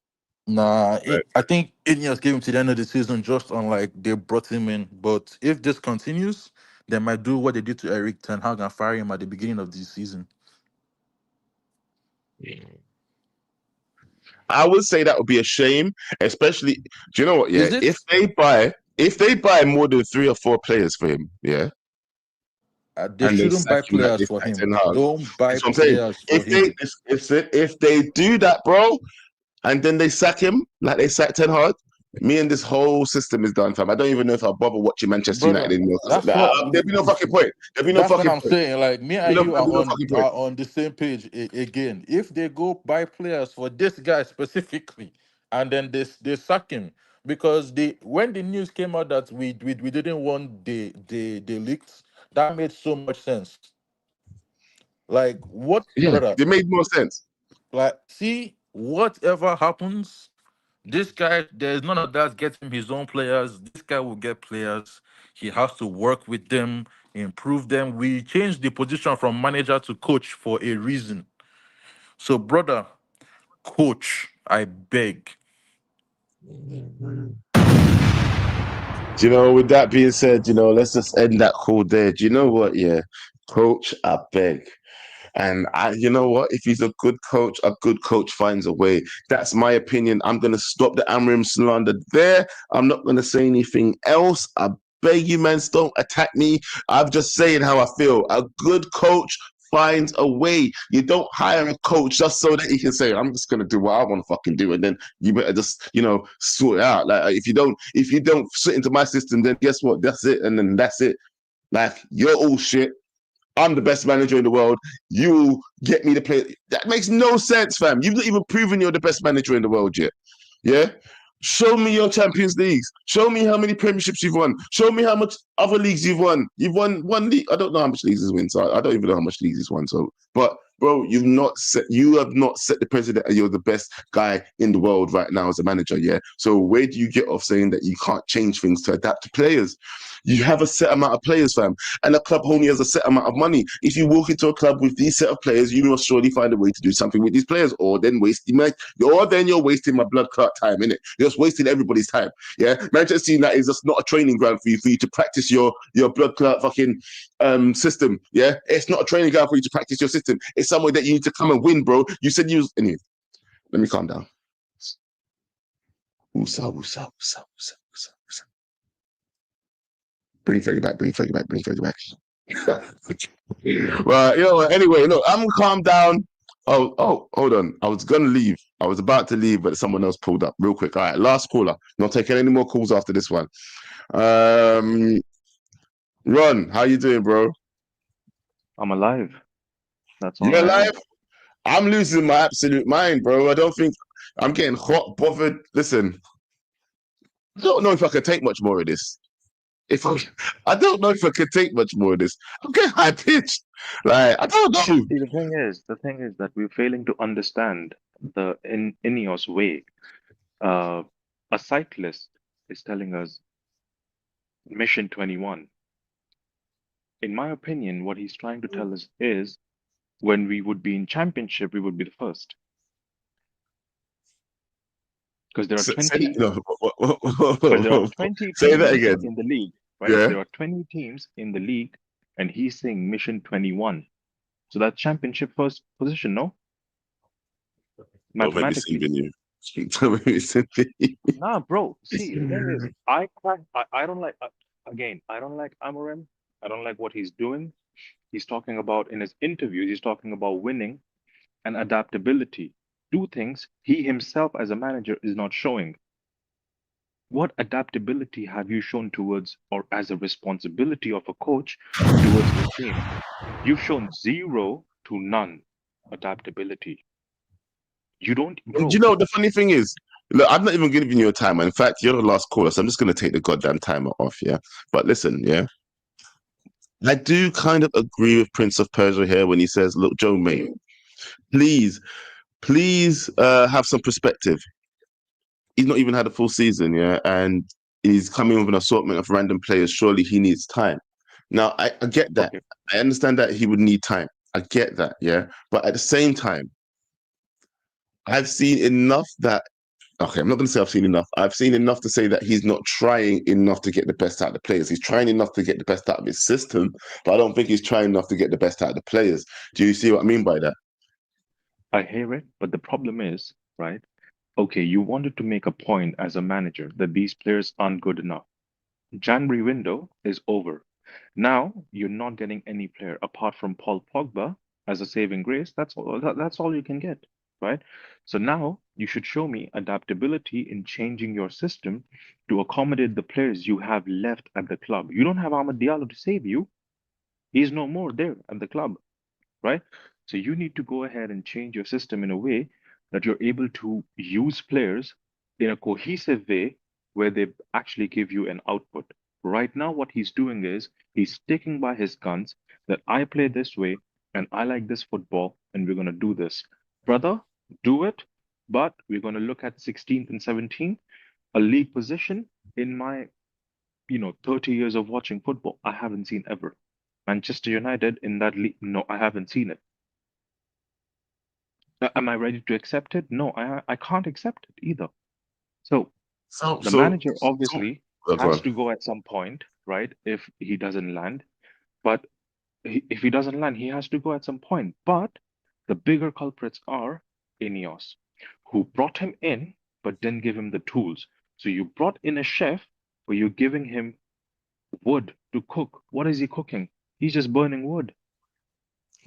Nah, I think Ineos gave him to the end of the season just on like they brought him in. But if this continues, they might do what they did to Eric Ten Hag and fire him at the beginning of the season. I would say that would be a shame, especially. Do you know what? Yeah, if they buy more than 3 or 4 players for him, yeah, they shouldn't buy players for him. Don't buy players for him. If they do that, bro, and then they sack him like they sacked Ten Hag, me and this whole system is done, fam. I don't even know if I'll bother watching Manchester United anymore. There'd be no fucking point. There'd be no fucking point. That's what I'm saying. Like, me and you are on the same page again. If they go buy players for this guy specifically, and then they sack him, because when the news came out that we didn't want the leaks, that made so much sense. Like, what? Yeah, brother? it made more sense. Like, see, whatever happens, this guy, there's none of that gets him his own players. This guy will get players. He has to work with them, improve them. We changed the position from manager to coach for a reason. So, brother, coach, I beg. Do you know, with that being said, you know, let's just end that call there. Do you know what? Yeah, coach, I beg. And you know what? If he's a good coach finds a way. That's my opinion. I'm going to stop the Amorim slander there. I'm not going to say anything else. I beg you, man, don't attack me. I'm just saying how I feel. A good coach finds a way. You don't hire a coach just so that he can say, I'm just going to do what I want to fucking do. And then you better just, you know, sort it out. Like, if you don't fit into my system, then guess what? That's it. And then that's it. Like, you're all shit. I'm the best manager in the world. You get me to play. That makes no sense, fam. You've not even proven you're the best manager in the world yet. Yeah? Show me your Champions Leagues. Show me how many premierships you've won. Show me how much other leagues you've won. You've won 1 league. I don't know how much leagues he's won, so I don't even know how much leagues he's won. So, but bro, you have not set the president and you're the best guy in the world right now as a manager, yeah? So where do you get off saying that you can't change things to adapt to players? You have a set amount of players, fam, and a club only has a set amount of money. If you walk into a club with these set of players, you must surely find a way to do something with these players, or then you're wasting my blood clot time, innit? You're just wasting everybody's time. Yeah, Manchester United is just not a training ground for you to practice your blood clot fucking system. Yeah, it's not a training ground for you to practice your system. It's somewhere that you need to come and win, bro. You said anyway. Let me calm down. Woosah. Bring Fergie back. Well, you know, anyway, look, I'm calm down. Oh, hold on. I was gonna leave. I was about to leave, but someone else pulled up real quick. All right, last caller. Not taking any more calls after this one. Ron, how you doing, bro? I'm alive. That's all You're I am. alive? I'm losing my absolute mind, bro. I don't think I'm getting hot, bothered. Listen, I don't know if I can take much more of this. I don't know if I can take much more of this. I'm getting high pitched. Like, I don't know. See, the thing is that we're failing to understand the Ineos way. A cyclist is telling us Mission 21. In my opinion, what he's trying to tell us is when we would be in championship, we would be the first. Because there are 20 because there are 20 Say that teams again. in the league, right? Yeah. There are 20 teams in the league, and he's saying Mission 21. So that's championship first position, no? Don't make me Mathematically. sing you. Don't make me sing you. Nah, bro. See, the thing is, I don't like, again, I don't like Amorim. I don't like what he's doing. He's talking about, in his interviews, he's talking about winning and adaptability. Two things he himself as a manager is not showing. What adaptability have you shown towards, or as a responsibility of a coach towards the team? You've shown 0 to none adaptability. You don't, bro. You know, the funny thing is, look, I'm not even giving you a timer. In fact, you're the last caller, so I'm just going to take the goddamn timer off, yeah? But listen, yeah? I do kind of agree with Prince of Persia here when he says, look, Joe May, please have some perspective. He's not even had a full season, yeah? And he's coming with an assortment of random players. Surely he needs time. Now, I get that. Okay. I understand that he would need time. I get that, yeah? But at the same time, I've seen enough that, okay, I'm not going to say I've seen enough. I've seen enough to say that he's not trying enough to get the best out of the players. He's trying enough to get the best out of his system, but I don't think he's trying enough to get the best out of the players. Do you see what I mean by that? I hear it, but the problem is, right? Okay, you wanted to make a point as a manager that these players aren't good enough. January window is over. Now you're not getting any player apart from Paul Pogba as a saving grace. That's all you can get, right? So now you should show me adaptability in changing your system to accommodate the players you have left at the club. You don't have Amad Diallo to save you. He's no more there at the club, right? So you need to go ahead and change your system in a way that you're able to use players in a cohesive way where they actually give you an output. Right now, what he's doing is he's sticking by his guns that I play this way and I like this football and we're going to do this. Brother, do it, but we're going to look at 16th and 17th, a league position in my 30 years of watching football, I haven't seen ever. Manchester United in that league, no, I haven't seen it. Am I ready to accept it? No, I can't accept it either. So the manager obviously has to go at some point, right? If he doesn't land, but if he doesn't land, he has to go at some point. But the bigger culprits are Ineos, who brought him in but didn't give him the tools. So you brought in a chef, but you're giving him wood to cook. What is he cooking? He's just burning wood.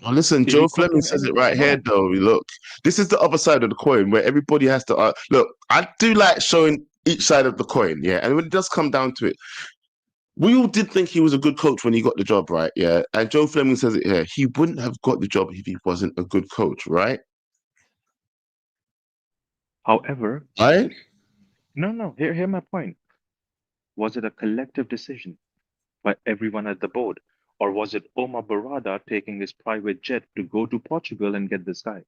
Well, listen, Joe Fleming says it right here, though. Look, this is the other side of the coin where everybody has to look. I do like showing each side of the coin, yeah. And when it does come down to it, we all did think he was a good coach when he got the job, right? Yeah. And Joe Fleming says it here. He wouldn't have got the job if he wasn't a good coach, right? However, right? No. Hear my point. Was it a collective decision by everyone at the board? Or was it Omar Barada taking his private jet to go to Portugal and get this guy?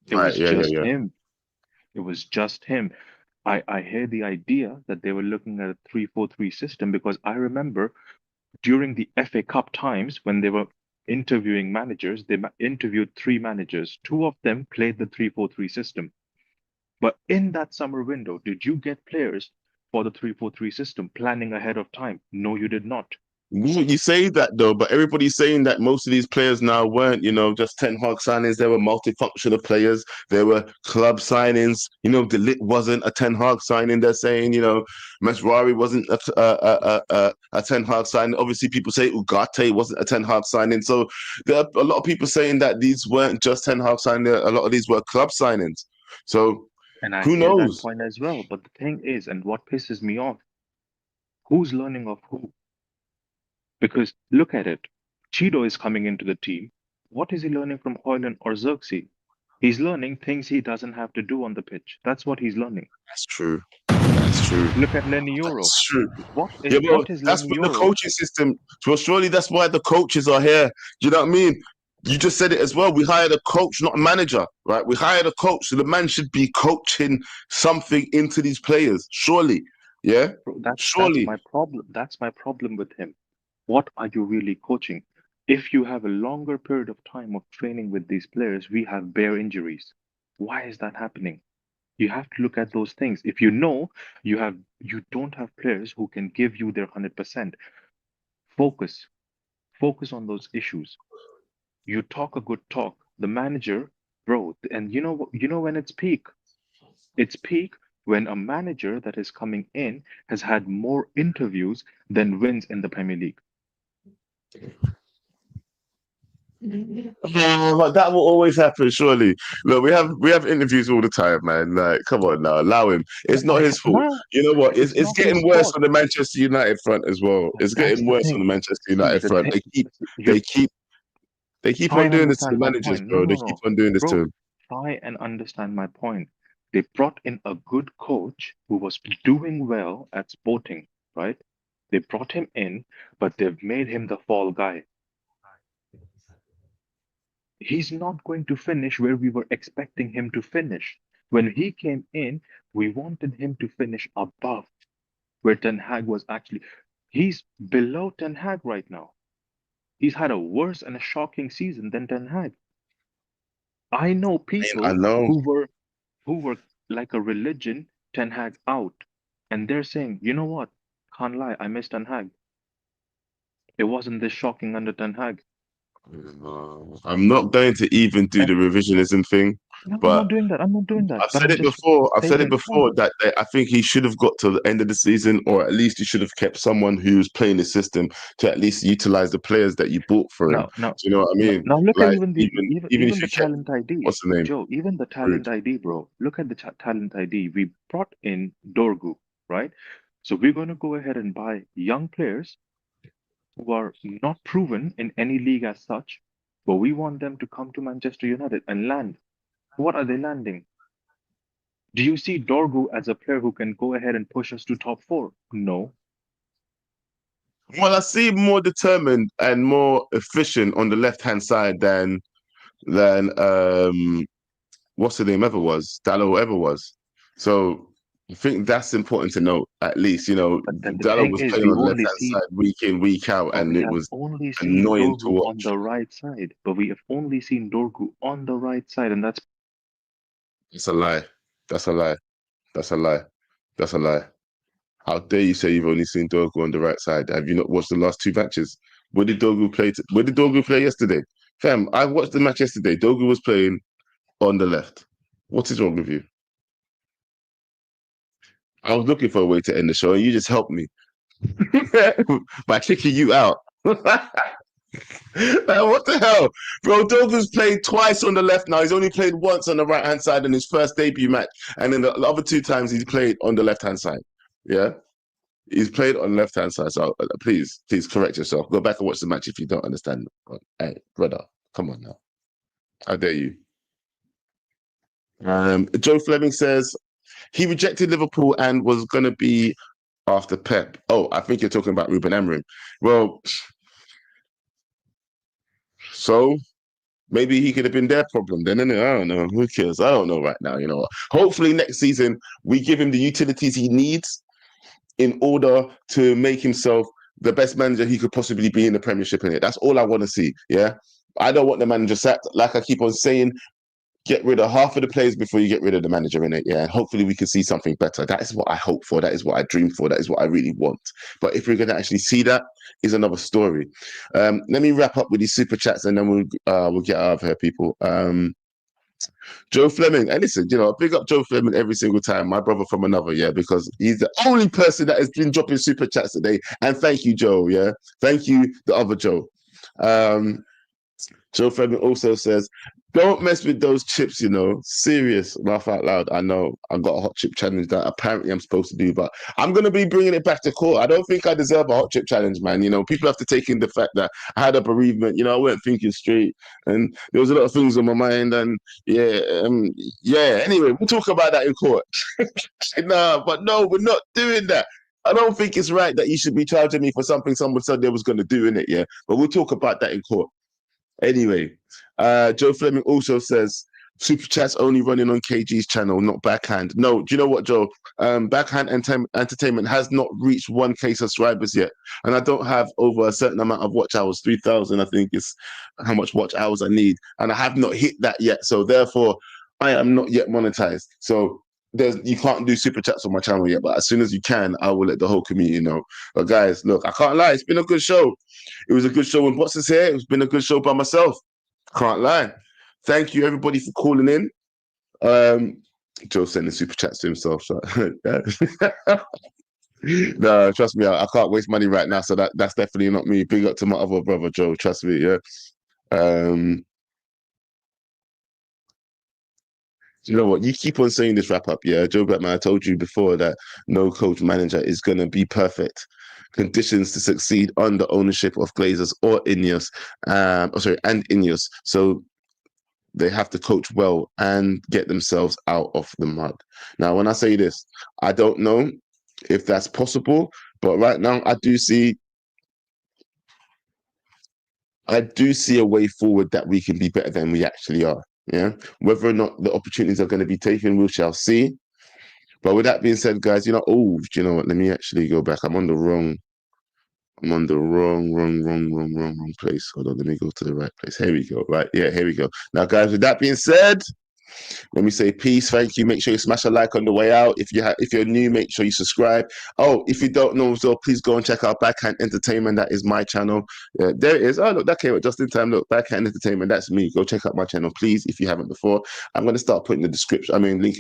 It was just him. It was just him. I hear the idea that they were looking at a 3-4-3 system because I remember during the FA Cup times when they were interviewing managers, they interviewed 3 managers. 2 of them played the 3-4-3 system. But in that summer window, did you get players for the 3-4-3 system planning ahead of time? No, you did not. You say that though, but everybody's saying that most of these players now weren't, just Ten Hag signings. They were multifunctional players. There were club signings. De Ligt wasn't a Ten Hag signing. They're saying, Masraoui wasn't a Ten Hag signing. Obviously, people say Ugarte wasn't a Ten Hag signing. So there are a lot of people saying that these weren't just Ten Hag signings. A lot of these were club signings. So and I who hear knows? That point as well. But the thing is, and what pisses me off, Who's learning of who? Because look at it. Cheeto is coming into the team. What is he learning from Hoyland or Xerxes? He's learning things he doesn't have to do on the pitch. That's what he's learning. That's true. That's true. Look at Lenny Euro. That's true. What is, Yeah, but what is that's Lenny what the Euro? coaching system. Well, surely that's why the coaches are here. Do you know what I mean? You just said it as well. We hired a coach, not a manager, right? We hired a coach, so the man should be coaching something into these players. Surely, yeah. Bro, that's surely. my problem. That's my problem with him. What are you really coaching? If you have a longer period of time of training with these players, we have bare injuries. Why is that happening? You have to look at those things. If you know you don't have players who can give you their 100%, focus on those issues. You talk a good talk. The manager, bro, and you know when it's peak? It's peak when a manager that is coming in has had more interviews than wins in the Premier League. But that will always happen, surely. Look, we have interviews all the time, man. Like, come on now, allow him. It's not his fault. No, You know what? It's not getting his worse fault. on the Manchester United front as well. It's That's getting the worse thing. on the Manchester United The front. thing- They keep Try on and doing this to the understand my managers, point. bro. No, They no, keep no. on doing this to Bro, him. try and understand my point. They brought in a good coach who was doing well at Sporting, right? They brought him in, but they've made him the fall guy. He's not going to finish where we were expecting him to finish. When he came in, we wanted him to finish above where Ten Hag was actually. He's below Ten Hag right now. He's had a worse and a shocking season than Ten Hag. I know people I know. who were like a religion, Ten Hag out. And they're saying, you know what? Can't lie, I miss Ten Hag. It wasn't this shocking under Ten Hag. I'm not going to even do the revisionism thing, No, I'm but not doing that. I'm not doing that. I've But said I'm it just before. I've said it stating the before point. that I think he should have got to the end of the season, or at least you should have kept someone who's playing the system to at least utilize the players that you bought for him. No, Do you know what I mean? now look at Like even the even even if the you kept talent ID. what's the name? Joe, even the Rude. talent ID, bro. Look at the talent ID. We brought in Dorgu, right? So we're going to go ahead and buy young players who are not proven in any league as such, but we want them to come to Manchester United and land. What are they landing? Do you see Dorgu as a player who can go ahead and push us to top 4? No. Well, I see him more determined and more efficient on the left hand side than what's the name ever was, Dalot ever was. So I think that's important to note, at least. You know, But then the Dalot thing was is, playing we've on the left only hand seen, side week in, week out, but and we it have was only seen annoying to Dorgu watch. on the right side. But we have only seen Dorgu on the right side, and that's It's a lie. That's a lie. That's a lie. That's a lie. How dare you say you've only seen Dogu on the right side? Have you not watched the last 2 matches? Where did Dogu play? Where did Dogu play yesterday? Fam, I watched the match yesterday. Dogu was playing on the left. What is wrong with you? I was looking for a way to end the show, and you just helped me by kicking you out. Man, what the hell? Bro, Dogu's played twice on the left now. He's only played once on the right-hand side in his first debut match. And then the other 2 times he's played on the left-hand side. Yeah? He's played on the left-hand side. So please correct yourself. Go back and watch the match if you don't understand. Hey, brother, come on now. How dare you? Joe Fleming says he rejected Liverpool and was going to be after Pep. Oh, I think you're talking about Ruben Amorim. Well, so maybe he could have been their problem then, innit? I don't know. Who cares? I don't know right now, you know. Hopefully next season we give him the utilities he needs in order to make himself the best manager he could possibly be in the Premiership, innit? That's all I want to see, yeah? I don't want the manager sacked. Like I keep on saying, get rid of half of the players before you get rid of the manager, innit? Yeah, and hopefully we can see something better. That is what I hope for. That is what I dream for. That is what I really want. But if we're going to actually see that, is another story. Let me wrap up with these super chats and then we'll get out of here, people. Joe Fleming, and listen, you know, big up Joe Fleming every single time, my brother from another, yeah, because he's the only person that has been dropping super chats today. And thank you, Joe, yeah. Thank you, the other Joe. Joe Fleming also says, Don't mess with those chips, you know. Serious. Laugh out loud. I know I got a hot chip challenge that apparently I'm supposed to do, but I'm going to be bringing it back to court. I don't think I deserve a hot chip challenge, man. You know, people have to take in the fact that I had a bereavement. You know, I weren't thinking straight and there was a lot of things on my mind. And anyway, we'll talk about that in court. But no, we're not doing that. I don't think it's right that you should be charging me for something someone said they was going to do in it, yeah? But we'll talk about that in court. Anyway, Joe Fleming also says Super Chat's only running on KG's channel, not Backhand. No, do you know what, Joe? Backhand Entertainment has not reached 1K subscribers yet, and I don't have over a certain amount of watch hours. 3,000, I think, is how much watch hours I need, and I have not hit that yet. So therefore, I am not yet monetized. So you can't do super chats on my channel yet, but as soon as you can, I will let the whole community know. But guys, look, I can't lie, it's been a good show. It was a good show when Bots is here. It's been a good show by myself. Can't lie. Thank you everybody for calling in. Joe sending super chats to himself. So no, trust me, I can't waste money right now. So that's definitely not me. Big up to my other brother Joe. Trust me, yeah. You know what? You keep on saying this wrap up, yeah. Joe Batman, I told you before that no coach manager is gonna be perfect. Conditions to succeed under ownership of Glazers or Ineos, and Ineos. So they have to coach well and get themselves out of the mud. Now, when I say this, I don't know if that's possible, but right now I do see a way forward that we can be better than we actually are. Yeah, whether or not the opportunities are going to be taken, we shall see. But with that being said, guys, you know what? Let me actually go back. I'm on the wrong place. Hold on, let me go to the right place. Here we go. Right, yeah, here we go. Now, guys, with that being said, let me say peace. Thank you. Make sure you smash a like on the way out. If you're new, make sure you subscribe. Oh, if you don't know, so please go and check out Backhand Entertainment. That is my channel. There it is. Oh, look, that came out just in time. Look, Backhand Entertainment. That's me. Go check out my channel, please, if you haven't before. I'm going to start putting link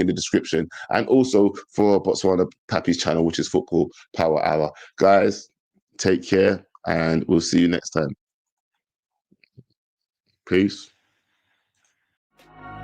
in the description, and also for Botswana Pappy's channel, which is Football Power Hour. Guys, take care, and we'll see you next time. Peace.